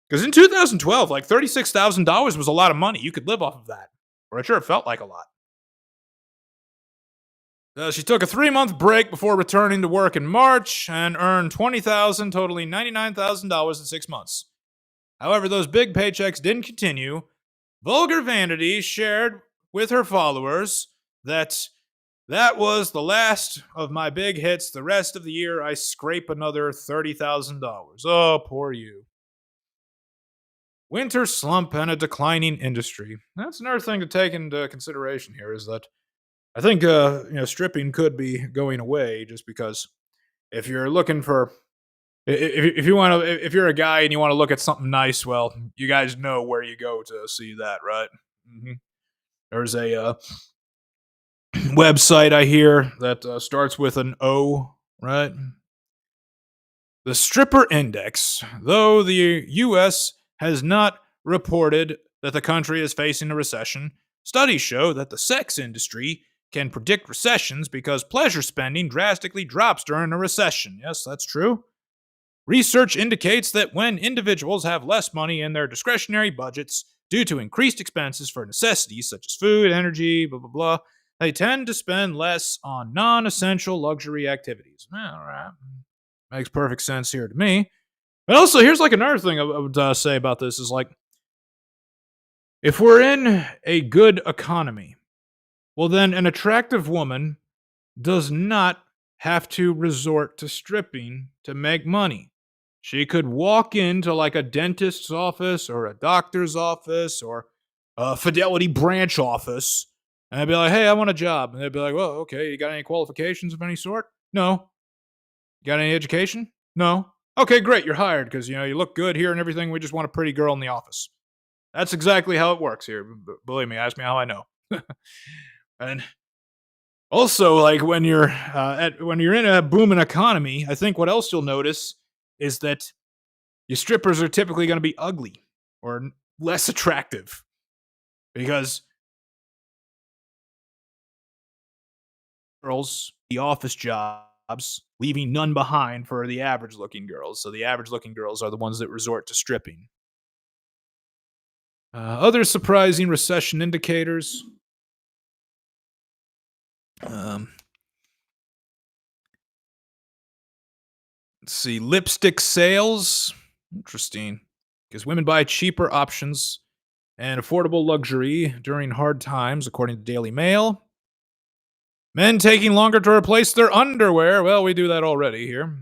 Because in 2012, like $36,000 was a lot of money. You could live off of that, or it sure felt like a lot. She took a 3-month break before returning to work in March and earned $20,000, totaling $99,000 in 6 months. However, those big paychecks didn't continue. Vulgar Vanity shared with her followers that was the last of my big hits. The rest of the year, I scrape another $30,000. Oh, poor you. Winter slump and a declining industry. That's another thing to take into consideration here is that I think stripping could be going away just because if you're looking for if you want to if you're a guy and you want to look at something nice, well, you guys know where you go to see that, right? Mm-hmm. There's a website I hear that starts with an O, right? The Stripper Index, though the U.S. has not reported that the country is facing a recession, studies show that the sex industry can predict recessions because pleasure spending drastically drops during a recession. Yes, that's true. Research indicates that when individuals have less money in their discretionary budgets due to increased expenses for necessities such as food, energy, blah, blah, blah, they tend to spend less on non-essential luxury activities. All right. Makes perfect sense here to me. But also, here's like another thing I would say about this is like, if we're in a good economy, well, then an attractive woman does not have to resort to stripping to make money. She could walk into like a dentist's office or a doctor's office or a Fidelity branch office and I'd be like, hey, I want a job. And they'd be like, well, okay, you got any qualifications of any sort? No. You got any education? No. Okay, great, you're hired because you look good here and everything. We just want a pretty girl in the office. That's exactly how it works here. Believe me, ask me how I know. And also, like when you're in a booming economy, I think what else you'll notice is that your strippers are typically going to be ugly or less attractive because girls, the office jobs, leaving none behind for the average looking girls. So the average looking girls are the ones that resort to stripping. Other surprising recession indicators. Let's see, lipstick sales. Interesting. Because women buy cheaper options and affordable luxury during hard times, according to Daily Mail. Men taking longer to replace their underwear. Well, we do that already here.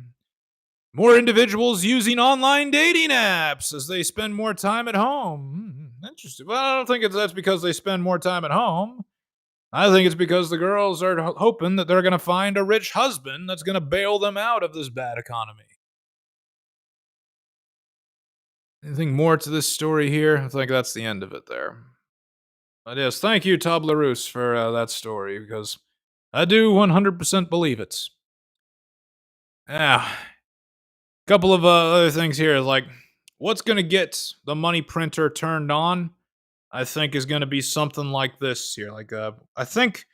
More individuals using online dating apps as they spend more time at home. Interesting. Well, I don't think that's because they spend more time at home. I think it's because the girls are hoping that they're going to find a rich husband that's going to bail them out of this bad economy. Anything more to this story here? I think that's the end of it there. But yes, thank you, Tablerus, for that story, because I do 100% believe it. Yeah. Couple of other things here, like what's going to get the money printer turned on, I think is going to be something like this here. Like, I think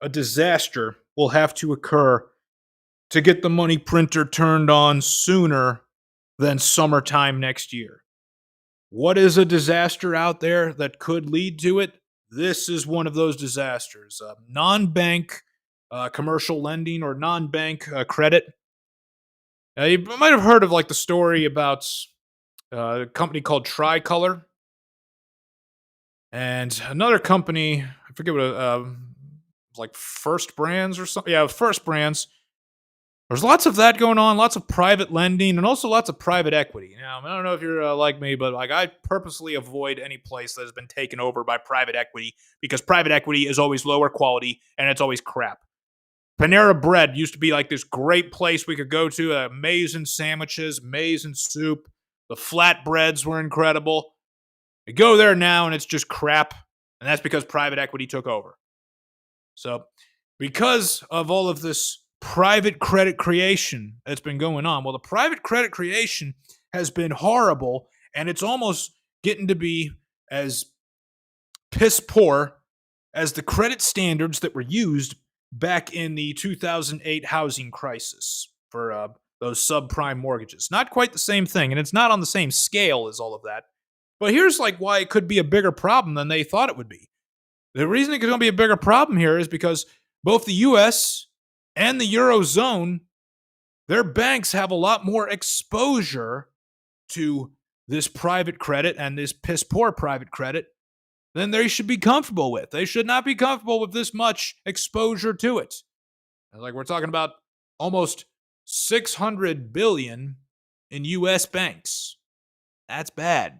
a disaster will have to occur to get the money printer turned on sooner than summertime next year. What is a disaster out there that could lead to it? This is one of those disasters. Non-bank commercial lending or non-bank credit. You might have heard of like the story about a company called Tricolor and another company. I forget what like First Brands or something. Yeah, First Brands There's lots of that going on, lots of private lending, and also lots of private equity. Now, I don't know if you're like me, but like I purposely avoid any place that has been taken over by private equity because private equity is always lower quality and it's always crap. Panera Bread used to be like this great place we could go to, amazing sandwiches, amazing soup. The flatbreads were incredible. You go there now and it's just crap, and that's because private equity took over. So, because of all of this private credit creation that's been going on, well, the private credit creation has been horrible, and it's almost getting to be as piss poor as the credit standards that were used back in the 2008 housing crisis for those subprime mortgages. Not quite the same thing, and it's not on the same scale as all of that. But here's like why it could be a bigger problem than they thought it would be. The reason it's going to be a bigger problem here is because both the US and the Eurozone, their banks have a lot more exposure to this private credit and this piss poor private credit than they should be comfortable with. They should not be comfortable with this much exposure to it. Like we're talking about almost 600 billion in US banks. That's bad.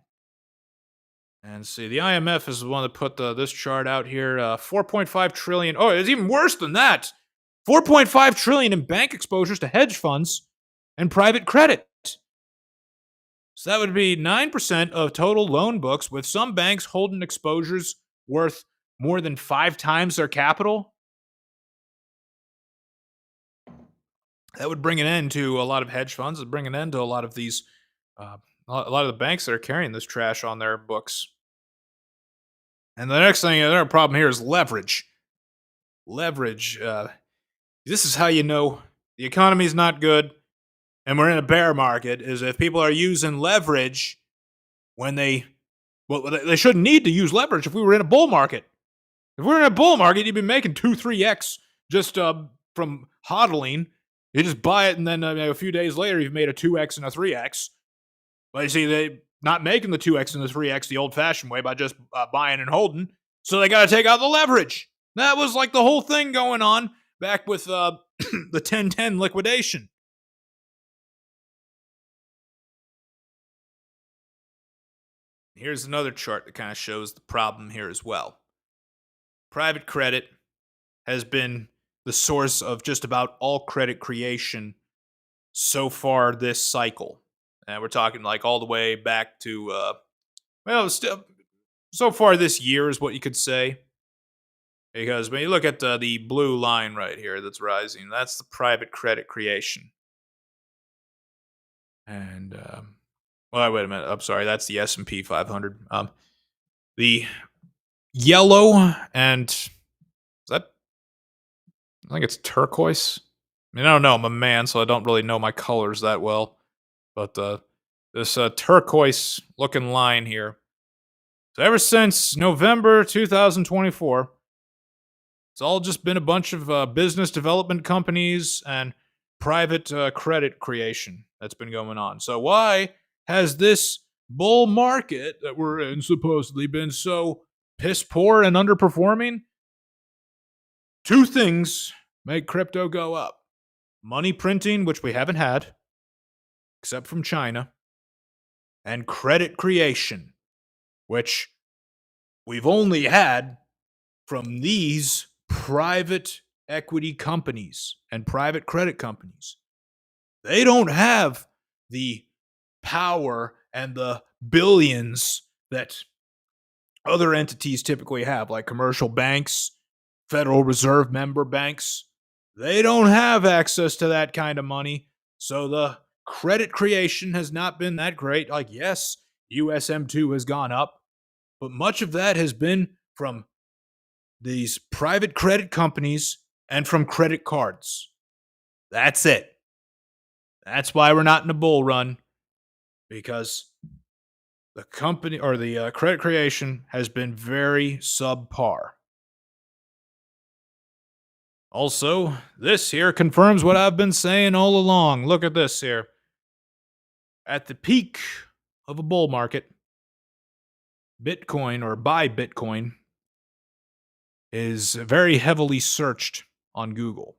And see, the IMF is the one that put this chart out here. 4.5 trillion. Oh, it's even worse than that. 4.5 trillion in bank exposures to hedge funds and private credit. So that would be 9% of total loan books, with some banks holding exposures worth more than 5 times their capital. That would bring an end to a lot of hedge funds. It would bring an end to a lot of these, a lot of the banks that are carrying this trash on their books. And the next thing, another problem here is leverage. Leverage. This is how you know the economy is not good and we're in a bear market, is if people are using leverage when they shouldn't need to use leverage if we were in a bull market. If we were in a bull market, you'd be making 2-3x just from hodling. You just buy it, and then a few days later, you've made a 2x and a 3x. But you see, they not making the 2x and the 3x the old-fashioned way by just buying and holding. So they got to take out the leverage. That was like the whole thing going on back with the 1010 liquidation. Here's another chart that kind of shows the problem here as well. Private credit has been the source of just about all credit creation so far this cycle. And we're talking like all the way back to, still, so far this year is what you could say. Because when you look at the blue line right here that's rising, that's the private credit creation. And, wait a minute. I'm sorry. That's the S&P 500. The yellow and, is that, I think it's turquoise. I mean, I don't know. I'm a man, so I don't really know my colors that well. But this turquoise looking line here. So ever since November 2024, it's all just been a bunch of business development companies and private credit creation that's been going on. So why has this bull market that we're in supposedly been so piss poor and underperforming? Two things make crypto go up. Money printing, which we haven't had, except from China, and credit creation, which we've only had from these private equity companies and private credit companies. They don't have the power and the billions that other entities typically have, like commercial banks, Federal Reserve member banks. They don't have access to that kind of money. So the credit creation has not been that great. Like, yes, USM2 has gone up, but much of that has been from these private credit companies and from credit cards. That's it. That's why we're not in a bull run, because the company or the credit creation has been very subpar. Also, this here confirms what I've been saying all along. Look at this here. At the peak of a bull market, Bitcoin, or buy Bitcoin, is very heavily searched on Google.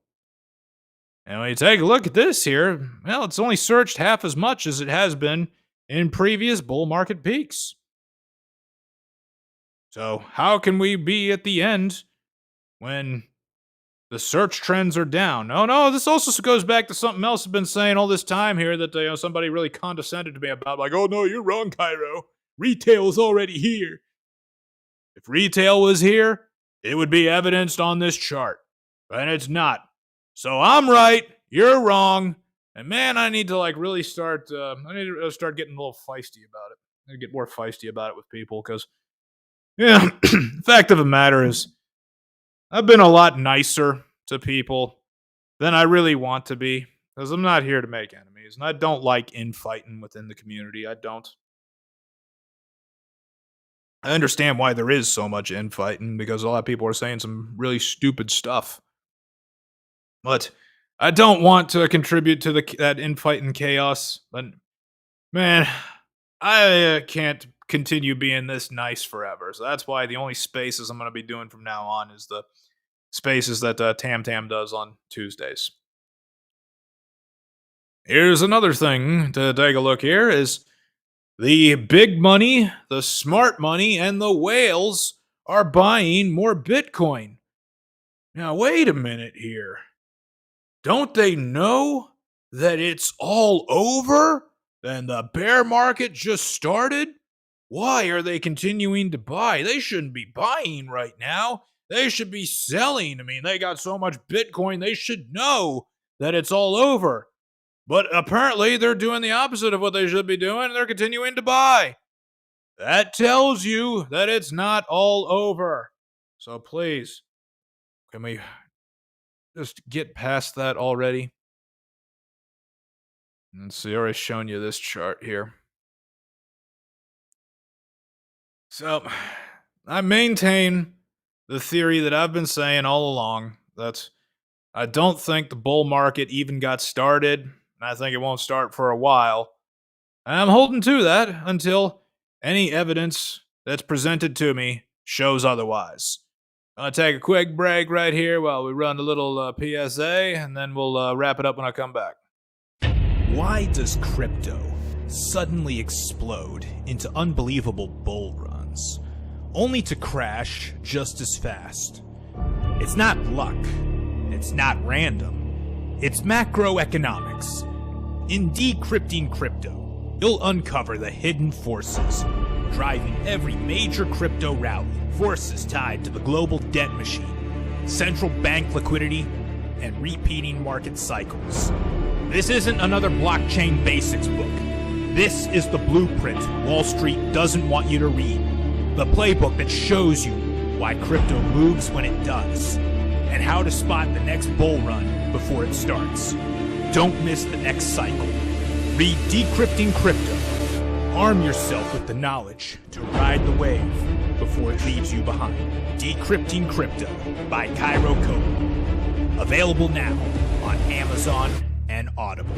And when you take a look at this here, well, it's only surged half as much as it has been in previous bull market peaks. So, how can we be at the end when the search trends are down? Oh no, this also goes back to something else I've been saying all this time here that somebody really condescended to me about. Like, oh no, you're wrong, Cairo. Retail is already here. If retail was here, it would be evidenced on this chart, and it's not. So I'm right, you're wrong, and man, I need to like really start. I need to start getting a little feisty about it. I need to get more feisty about it with people because, yeah, fact of the matter is, I've been a lot nicer to people than I really want to be because I'm not here to make enemies, and I don't like infighting within the community. I don't. I understand why there is so much infighting because a lot of people are saying some really stupid stuff. But I don't want to contribute to that infighting chaos. But man, I can't continue being this nice forever. So that's why the only spaces I'm going to be doing from now on is the spaces that Tam Tam does on Tuesdays. Here's another thing to take a look here is the big money, the smart money, and the whales are buying more Bitcoin. Now, wait a minute here. Don't they know that it's all over and the bear market just started? Why are they continuing to buy? They shouldn't be buying right now. They should be selling. I mean, they got so much Bitcoin, they should know that it's all over. But apparently, they're doing the opposite of what they should be doing, and they're continuing to buy. That tells you that it's not all over. So please, can we just get past that already? Let's see, I already shown you this chart here. So, I maintain the theory that I've been saying all along that I don't think the bull market even got started, and I think it won't start for a while. And I'm holding to that until any evidence that's presented to me shows otherwise. I'll take a quick break right here while we run a little PSA, and then we'll wrap it up when I come back. Why does crypto suddenly explode into unbelievable bull runs, only to crash just as fast? It's not luck. It's not random. It's macroeconomics. In decrypting crypto, you'll uncover the hidden forces driving every major crypto rally, forces tied to the global debt machine, central bank liquidity, and repeating market cycles. This isn't another blockchain basics book. This is the blueprint Wall Street doesn't want you to read. The playbook that shows you why crypto moves when it does, and how to spot the next bull run before it starts. Don't miss the next cycle. Read Decrypting Crypto. Arm yourself with the knowledge to ride the wave before it leaves you behind. Decrypting Crypto by Cairo Code. Available now on Amazon and Audible.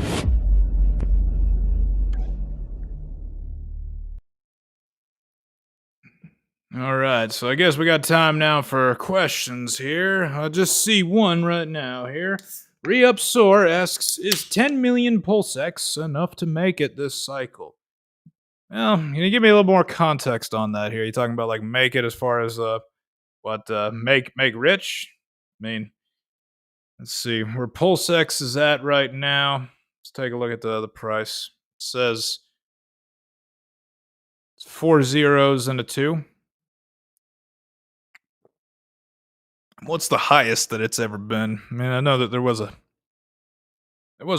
All right, so I guess we got time now for questions here. I'll just see one right now here. Reupsor asks, is 10 million pulsex enough to make it this cycle? Well, can you give me a little more context on that here? You talking about like make it as far as make rich? I mean, let's see where pulsex is at right now. Let's take a look at the price. It says it's 4 zeros and a 2. What's the highest that it's ever been? I mean, I know that there was a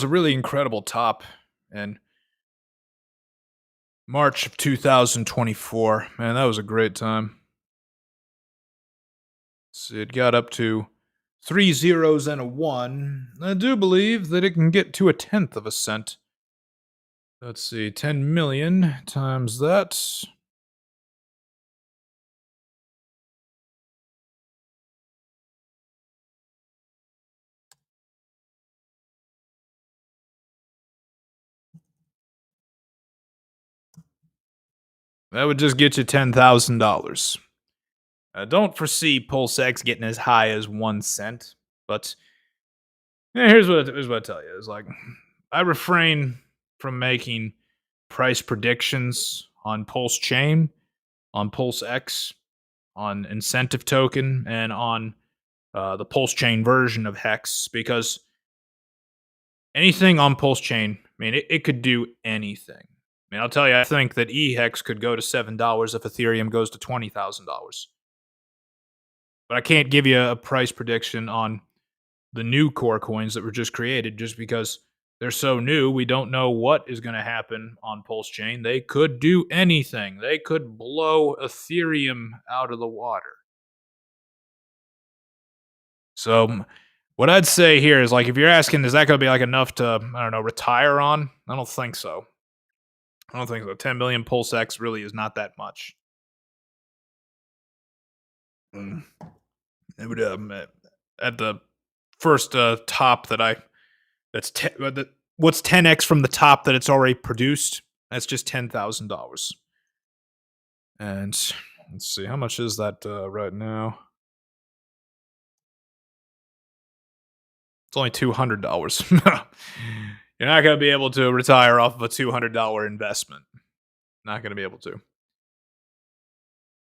really incredible top in March of 2024. Man, that was a great time. So it got up to 3 zeros and a 1. I do believe that it can get to 1/10 of a cent. Let's see, 10 million times that. That would just get you $10,000. I don't foresee PulseX getting as high as 1 cent, but Yeah, here's what I tell you. It's like I refrain from making price predictions on Pulse Chain, on Pulse X, on Incentive Token, and on the Pulse Chain version of Hex because anything on Pulse Chain, I mean, it could do anything. I mean, I'll tell you, I think that eHex could go to $7 if Ethereum goes to $20,000. But I can't give you a price prediction on the new core coins that were just created just because they're so new. We don't know what is going to happen on Pulse Chain. They could do anything. They could blow Ethereum out of the water. So what I'd say here is like if you're asking, is that going to be like enough to I don't know retire on? I don't think so. I don't think so. 10 million Pulse X really is not that much. Mm. It would at the first top that I that's what's 10x from the top that it's already produced. That's just $10,000. And let's see, how much is that right now? It's only $200. You're not going to be able to retire off of a $200 investment. Not going to be able to.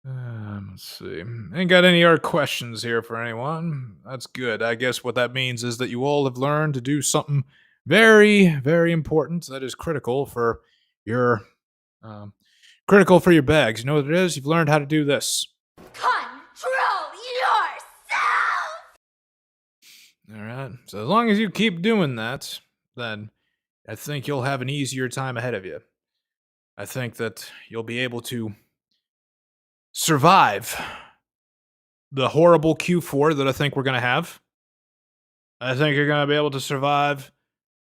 Let's see. Ain't got any other questions here for anyone. That's good. I guess what that means is that you all have learned to do something very, very important that is um, critical for your bags. You know what it is? You've learned how to do this. Control yourself! All right. So as long as you keep doing that, then I think you'll have an easier time ahead of you. I think that you'll be able to survive the horrible Q4 that I think we're going to have. I think you're going to be able to survive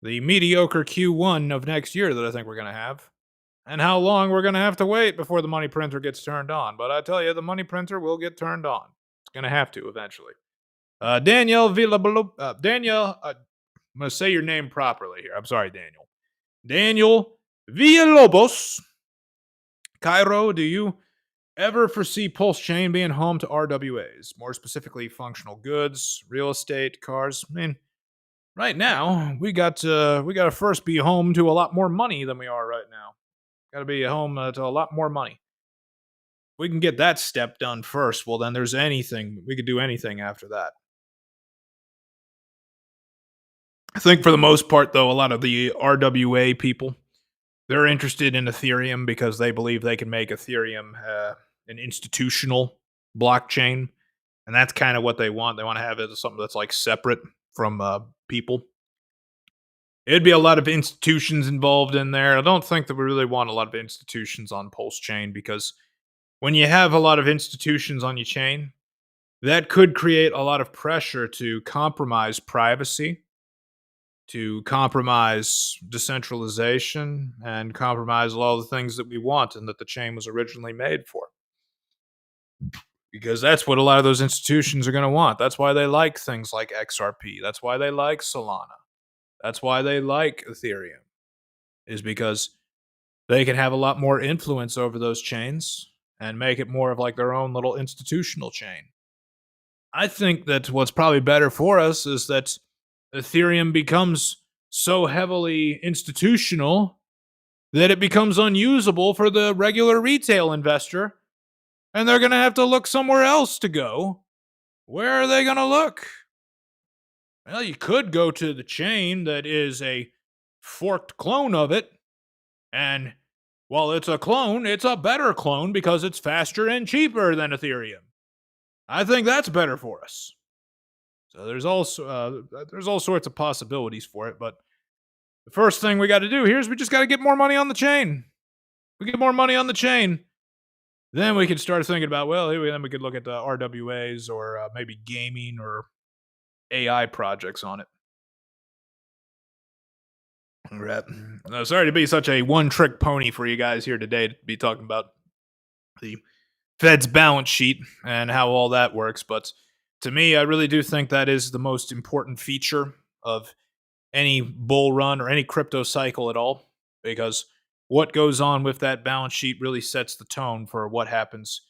the mediocre Q1 of next year that I think we're going to have. And how long we're going to have to wait before the money printer gets turned on. But I tell you, the money printer will get turned on. It's going to have to eventually. Daniel Villalobos. Daniel, I'm going to say your name properly here. I'm sorry, Daniel. Daniel Villalobos. Cairo, do you ever foresee Pulse Chain being home to RWAs? More specifically, functional goods, real estate, cars? I mean, right now, we got to first be home to a lot more money than we are right now. Got to be home to a lot more money. We can get that step done first. Well, then there's anything. We could do anything after that. I think for the most part, though, a lot of the RWA people, they're interested in Ethereum because they believe they can make Ethereum an institutional blockchain. And that's kind of what they want. They want to have it as something that's like separate from people. It'd be a lot of institutions involved in there. I don't think that we really want a lot of institutions on Pulse Chain because when you have a lot of institutions on your chain, that could create a lot of pressure to compromise privacy, to compromise decentralization, and compromise a lot of the things that we want and that the chain was originally made for. Because that's what a lot of those institutions are going to want. That's why they like things like XRP. That's why they like Solana. That's why they like Ethereum, is because they can have a lot more influence over those chains and make it more of like their own little institutional chain. I think that what's probably better for us is that Ethereum becomes so heavily institutional that it becomes unusable for the regular retail investor, and they're going to have to look somewhere else to go. Where are they going to look? Well, you could go to the chain that is a forked clone of it, and while it's a clone, it's a better clone because it's faster and cheaper than Ethereum. I think that's better for us. So there's all sorts of possibilities for it, but the first thing we got to do here is we just got to get more money on the chain. We get more money on the chain, then we could start thinking about then we could look at the RWAs or maybe gaming or AI projects on it. All right. Sorry to be such a one-trick pony for you guys here today to be talking about the Fed's balance sheet and how all that works, but to me, I really do think that is the most important feature of any bull run or any crypto cycle at all, because what goes on with that balance sheet really sets the tone for what happens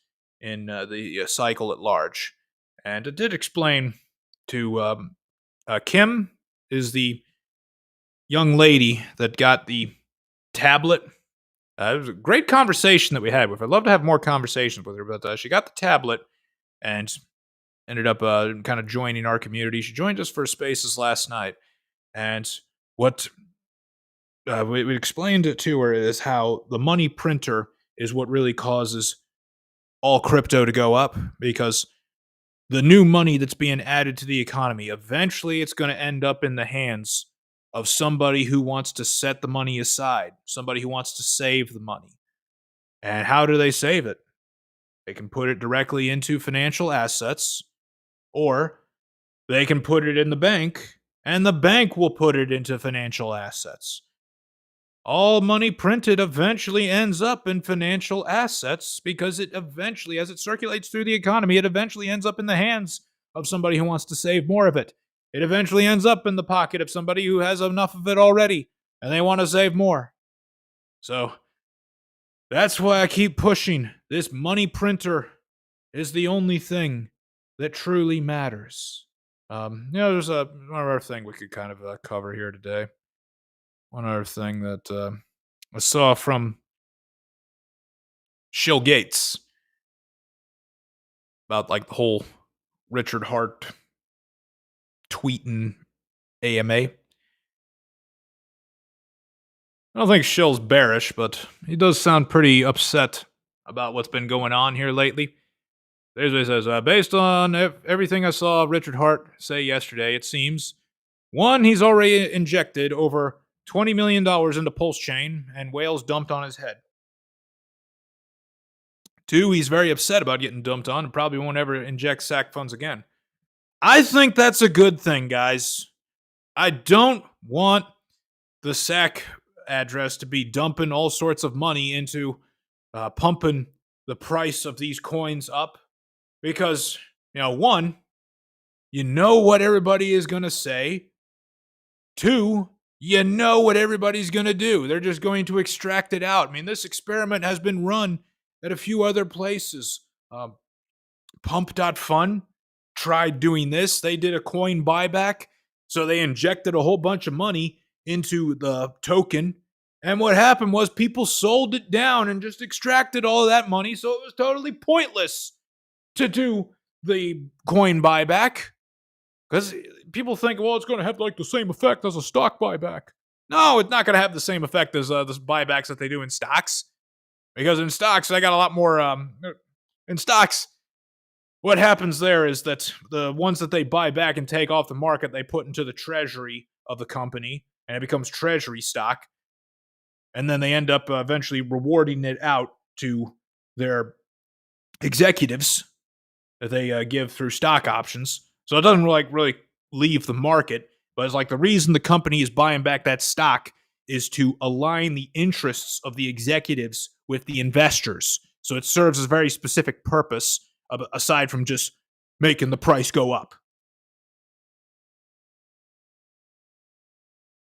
in the cycle at large. And it did explain to Kim is the young lady that got the tablet. It was a great conversation that we had with her. I'd love to have more conversations with her, but she got the tablet and ended up kind of joining our community. She joined us for Spaces last night. And what we explained it to her is how the money printer is what really causes all crypto to go up, because the new money that's being added to the economy, eventually it's going to end up in the hands of somebody who wants to set the money aside, somebody who wants to save the money. And how do they save it? They can put it directly into financial assets, or they can put it in the bank, and the bank will put it into financial assets. All money printed eventually ends up in financial assets, because it eventually, as it circulates through the economy, it eventually ends up in the hands of somebody who wants to save more of it. It eventually ends up in the pocket of somebody who has enough of it already and they want to save more. So that's why I keep pushing. This money printer is the only thing that truly matters. There's one other thing we could kind of cover here today. One other thing that I saw from Shill Gates about like the whole Richard Hart tweeting AMA. I don't think Shill's bearish, but he does sound pretty upset about what's been going on here lately. There's what he says. Based on everything I saw Richard Hart say yesterday, it seems, one, he's already injected over $20 million into Pulse Chain and whales dumped on his head. Two, he's very upset about getting dumped on and probably won't ever inject SAC funds again. I think that's a good thing, guys. I don't want the SAC address to be dumping all sorts of money into pumping the price of these coins up, because, one, you know what everybody is going to say. Two, you know what everybody's going to do. They're just going to extract it out. I mean, this experiment has been run at a few other places. Pump.fun tried doing this. They did a coin buyback. So they injected a whole bunch of money into the token. And what happened was people sold it down and just extracted all of that money. So it was totally pointless to do the coin buyback. Because people think, well, it's going to have like the same effect as a stock buyback. No, it's not going to have the same effect as the buybacks that they do in stocks. Because in stocks, they got a lot more. In stocks, what happens there is that the ones that they buy back and take off the market, they put into the treasury of the company, and it becomes treasury stock. And then they end up eventually rewarding it out to their executives that they give through stock options. So it doesn't really leave the market, but it's like the reason the company is buying back that stock is to align the interests of the executives with the investors. So it serves a very specific purpose aside from just making the price go up.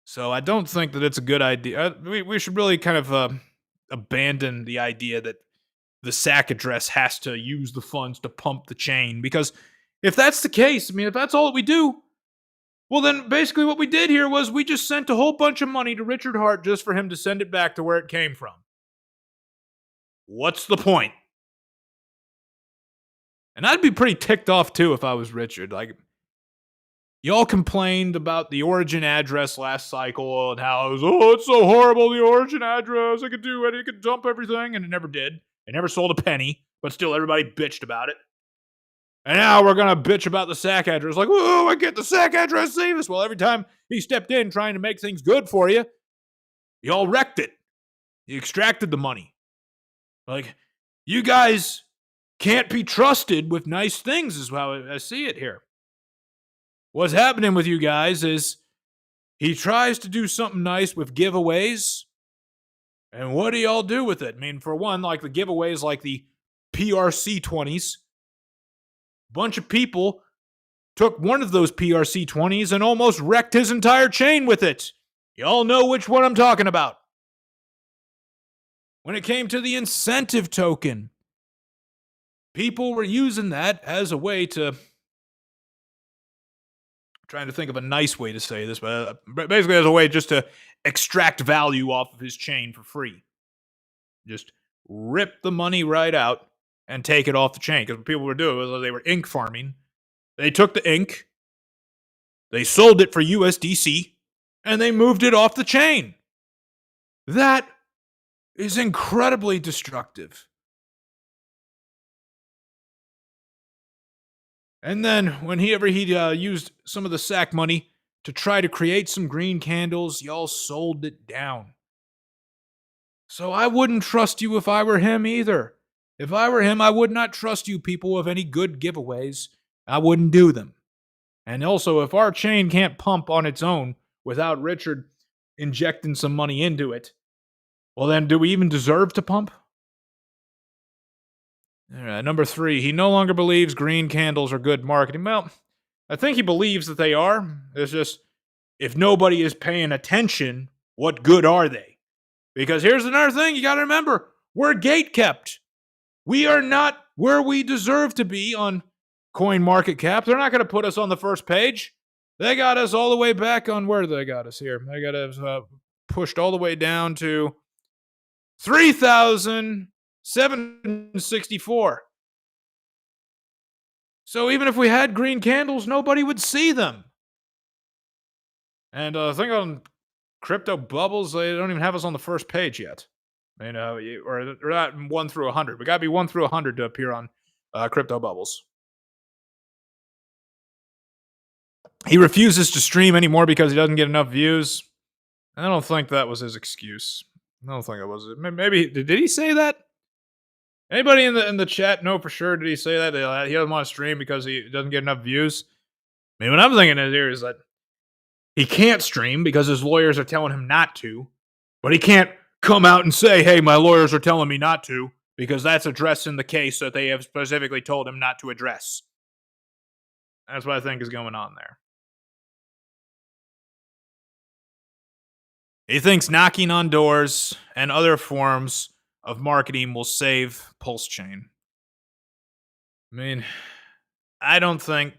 So I don't think that it's a good idea. We should really kind of abandon the idea that the SAC address has to use the funds to pump the chain, because if that's the case, I mean, if that's all that we do, well, then basically what we did here was we just sent a whole bunch of money to Richard Hart just for him to send it back to where it came from. What's the point? And I'd be pretty ticked off too if I was Richard. Like, y'all complained about the origin address last cycle and how it was, it's so horrible, the origin address. It could dump everything, and it never did. It never sold a penny, but still everybody bitched about it. And now we're going to bitch about the SAC address. Like, oh, I get the SAC address, save us. Well, every time he stepped in trying to make things good for you, y'all wrecked it. You extracted the money. Like, you guys can't be trusted with nice things is how I see it here. What's happening with you guys is he tries to do something nice with giveaways. And what do y'all do with it? I mean, for one, like the giveaways like the PRC 20s. Bunch of people took one of those PRC 20s and almost wrecked his entire chain with it. Y'all know which one I'm talking about. When it came to the incentive token, people were using that as a way to trying to think of a nice way to say this, but basically as a way just to extract value off of his chain for free. Just rip the money right out and take it off the chain. Because what people were doing was they were ink farming. They took the ink, they sold it for USDC, and they moved it off the chain. That is incredibly destructive. And then whenever he used some of the SAC money to try to create some green candles, y'all sold it down. So I wouldn't trust you if I were him either. If I were him, I would not trust you people with any good giveaways. I wouldn't do them. And also, if our chain can't pump on its own without Richard injecting some money into it, well then, do we even deserve to pump? All right, number 3, he no longer believes green candles are good marketing. Well, I think he believes that they are. It's just, if nobody is paying attention, what good are they? Because here's another thing you got to remember. We're gatekept. We are not where we deserve to be on CoinMarketCap. They're not going to put us on the first page. They got us all the way back on where they got us here. They got us pushed all the way down to 3,764. So even if we had green candles, nobody would see them. And I think on Crypto Bubbles, they don't even have us on the first page yet. You know, or not 1 through 100. We got to be 1 through 100 to appear on Crypto Bubbles. He refuses to stream anymore because he doesn't get enough views. I don't think that was his excuse. I don't think it was. Maybe did he say that? Anybody in the chat know for sure? Did he say that he doesn't want to stream because he doesn't get enough views? I mean, what I'm thinking here is that he can't stream because his lawyers are telling him not to, but he can't come out and say, "Hey, my lawyers are telling me not to," because that's addressed in the case that they have specifically told him not to address. That's what I think is going on there. He thinks knocking on doors and other forms of marketing will save Pulse Chain. I mean, I don't think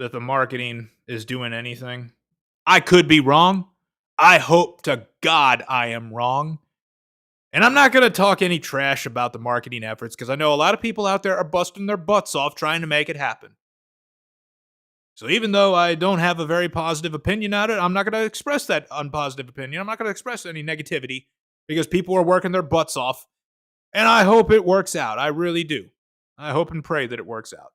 that the marketing is doing anything. I could be wrong. I hope to God I am wrong. And I'm not going to talk any trash about the marketing efforts because I know a lot of people out there are busting their butts off trying to make it happen. So even though I don't have a very positive opinion on it, I'm not going to express that unpositive opinion. I'm not going to express any negativity because people are working their butts off. And I hope it works out. I really do. I hope and pray that it works out.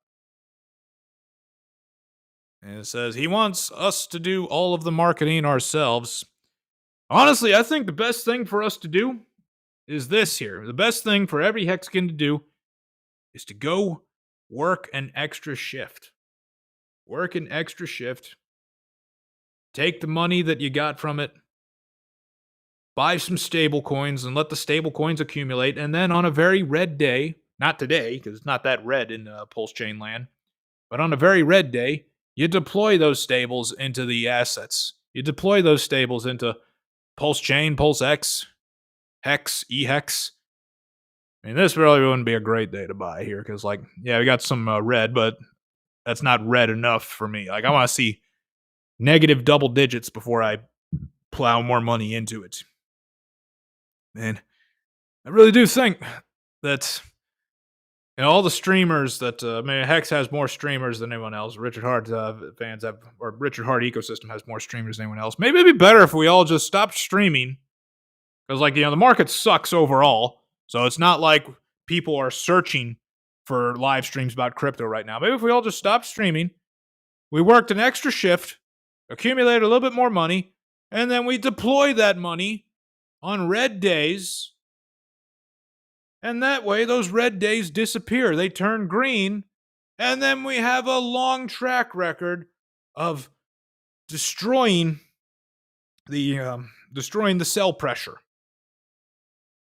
And it says he wants us to do all of the marketing ourselves. Honestly, I think the best thing for us to do is this here. The best thing for every Hexagon to do is to go work an extra shift. Work an extra shift. Take the money that you got from it. Buy some stable coins and let the stable coins accumulate. And then on a very red day, not today, because it's not that red in Pulse Chain land, but on a very red day, you deploy those stables into the assets. You deploy those stables into Pulse Chain, Pulse X, Hex, eHex. I mean, this really wouldn't be a great day to buy here because, like, yeah, we got some red, but that's not red enough for me. Like, I want to see negative double digits before I plow more money into it. And I really do think that all the streamers that Hex has more streamers than anyone else. Richard Hart fans have, or Richard Hart ecosystem has more streamers than anyone else. Maybe it'd be better if we all just stopped streaming because, like, the market sucks overall. So it's not like people are searching for live streams about crypto right now. Maybe if we all just stopped streaming, we worked an extra shift, accumulated a little bit more money, and then we deploy that money on red days. And that way, those red days disappear. They turn green. And then we have a long track record of destroying the sell pressure.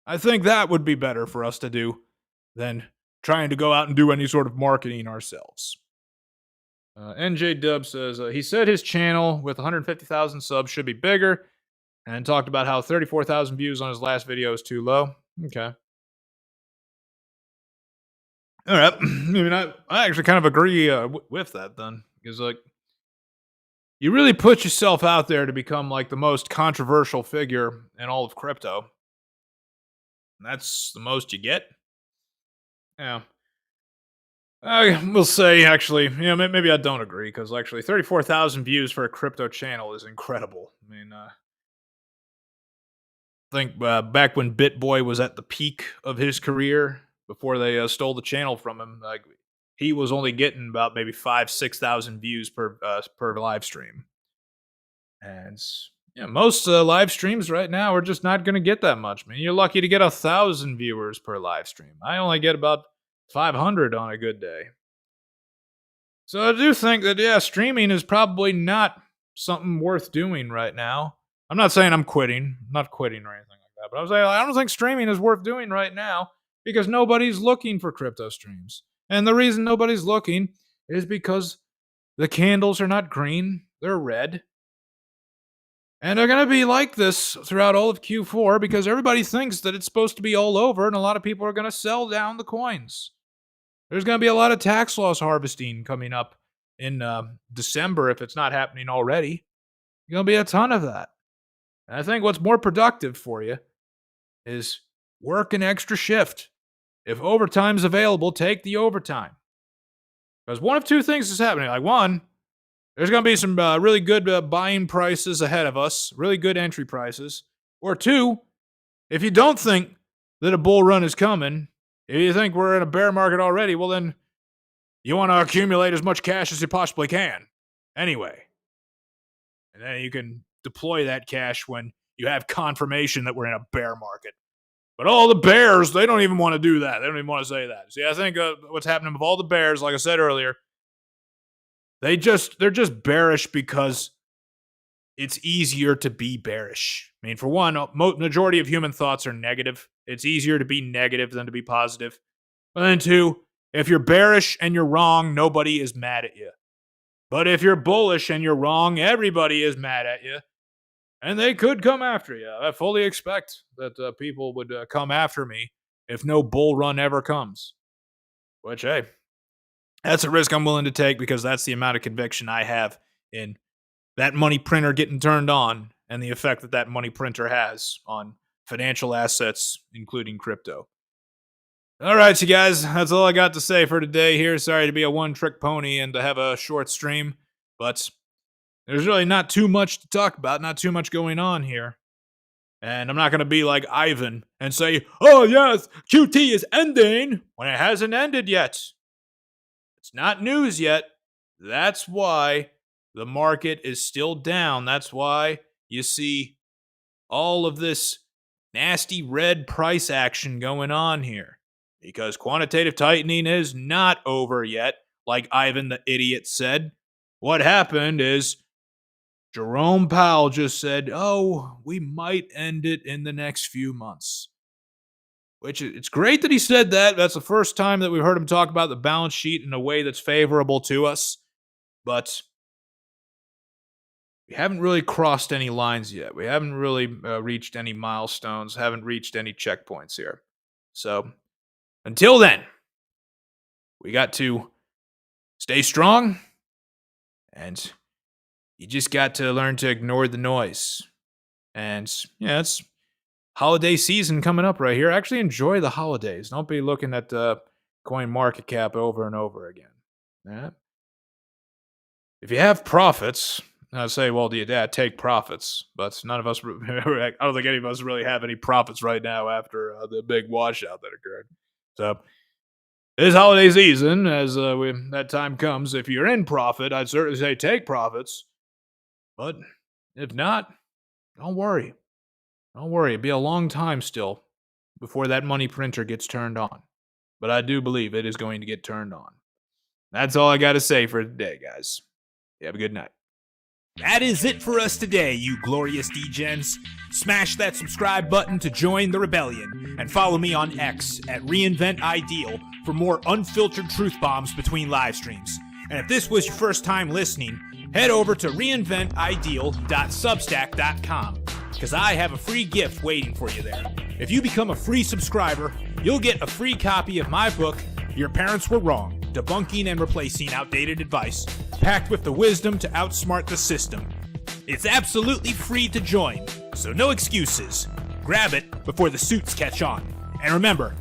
I think that would be better for us to do than trying to go out and do any sort of marketing ourselves. NJ Dub says, he said his channel with 150,000 subs should be bigger and talked about how 34,000 views on his last video is too low. Okay. All right. I mean, I actually kind of agree with that then. Because, like, you really put yourself out there to become like the most controversial figure in all of crypto. And that's the most you get. Yeah. I will say, actually, maybe I don't agree because actually 34,000 views for a crypto channel is incredible. I mean, I think back when BitBoy was at the peak of his career, before they stole the channel from him, like he was only getting about maybe 5,000-6,000 views per live stream. And most live streams right now are just not going to get that much. I mean, you're lucky to get 1,000 viewers per live stream. I only get about 500 on a good day. So I do think that, streaming is probably not something worth doing right now. I'm not saying I'm quitting. I'm not quitting or anything like that. But I'm saying I don't think streaming is worth doing right now because nobody's looking for crypto streams. And the reason nobody's looking is because the candles are not green. They're red. And they're going to be like this throughout all of Q4 because everybody thinks that it's supposed to be all over and a lot of people are going to sell down the coins. There's going to be a lot of tax loss harvesting coming up in December if it's not happening already. There's going to be a ton of that. And I think what's more productive for you is work an extra shift. If overtime's available, take the overtime. Because one of two things is happening. Like one, there's going to be some really good buying prices ahead of us, really good entry prices. Or two, if you don't think that a bull run is coming, if you think we're in a bear market already, well then you want to accumulate as much cash as you possibly can. Anyway. And then you can deploy that cash when you have confirmation that we're in a bear market. But all the bears, they don't even want to do that. They don't even want to say that. See, I think what's happening with all the bears, like I said earlier, they're just bearish because it's easier to be bearish. I mean, for one, majority of human thoughts are negative. It's easier to be negative than to be positive. And then two, if you're bearish and you're wrong, nobody is mad at you. But if you're bullish and you're wrong, everybody is mad at you. And they could come after you. I fully expect that people would come after me if no bull run ever comes. Which, hey, that's a risk I'm willing to take because that's the amount of conviction I have in that money printer getting turned on and the effect that money printer has on financial assets, including crypto. All right, you guys, that's all I got to say for today here. Sorry to be a one-trick pony and to have a short stream, but there's really not too much to talk about, not too much going on here. And I'm not going to be like Ivan and say, oh yes, QT is ending, when it hasn't ended yet. It's not news yet. That's why the market is still down. That's why you see all of this nasty red price action going on here. Because quantitative tightening is not over yet, like Ivan the idiot said. What happened is Jerome Powell just said, oh, we might end it in the next few months. Which, it's great that he said that. That's the first time that we've heard him talk about the balance sheet in a way that's favorable to us. But we haven't really crossed any lines yet. We haven't really reached any milestones, haven't reached any checkpoints here. So, until then, we got to stay strong, and you just got to learn to ignore the noise. And, it's holiday season coming up right here. Actually enjoy the holidays. Don't be looking at coin market cap over and over again. Yeah. If you have profits, I'd say, well, do you take profits? But none of us, I don't think any of us really have any profits right now after the big washout that occurred. So, this holiday season, as that time comes, if you're in profit, I'd certainly say take profits. But if not, don't worry. Don't worry. It'll be a long time still before that money printer gets turned on. But I do believe it is going to get turned on. That's all I got to say for today, guys. You have a good night. That is it for us today, you glorious degens. Smash that subscribe button to join the rebellion, and follow me on X at ReinventIdeal for more unfiltered truth bombs between live streams. And if this was your first time listening, head over to reinventideal.substack.com, because I have a free gift waiting for you there. If you become a free subscriber, you'll get a free copy of my book, Your Parents Were Wrong. debunking and replacing outdated advice, packed with the wisdom to outsmart the system. It's absolutely free to join, so no excuses. Grab it before the suits catch on. And remember,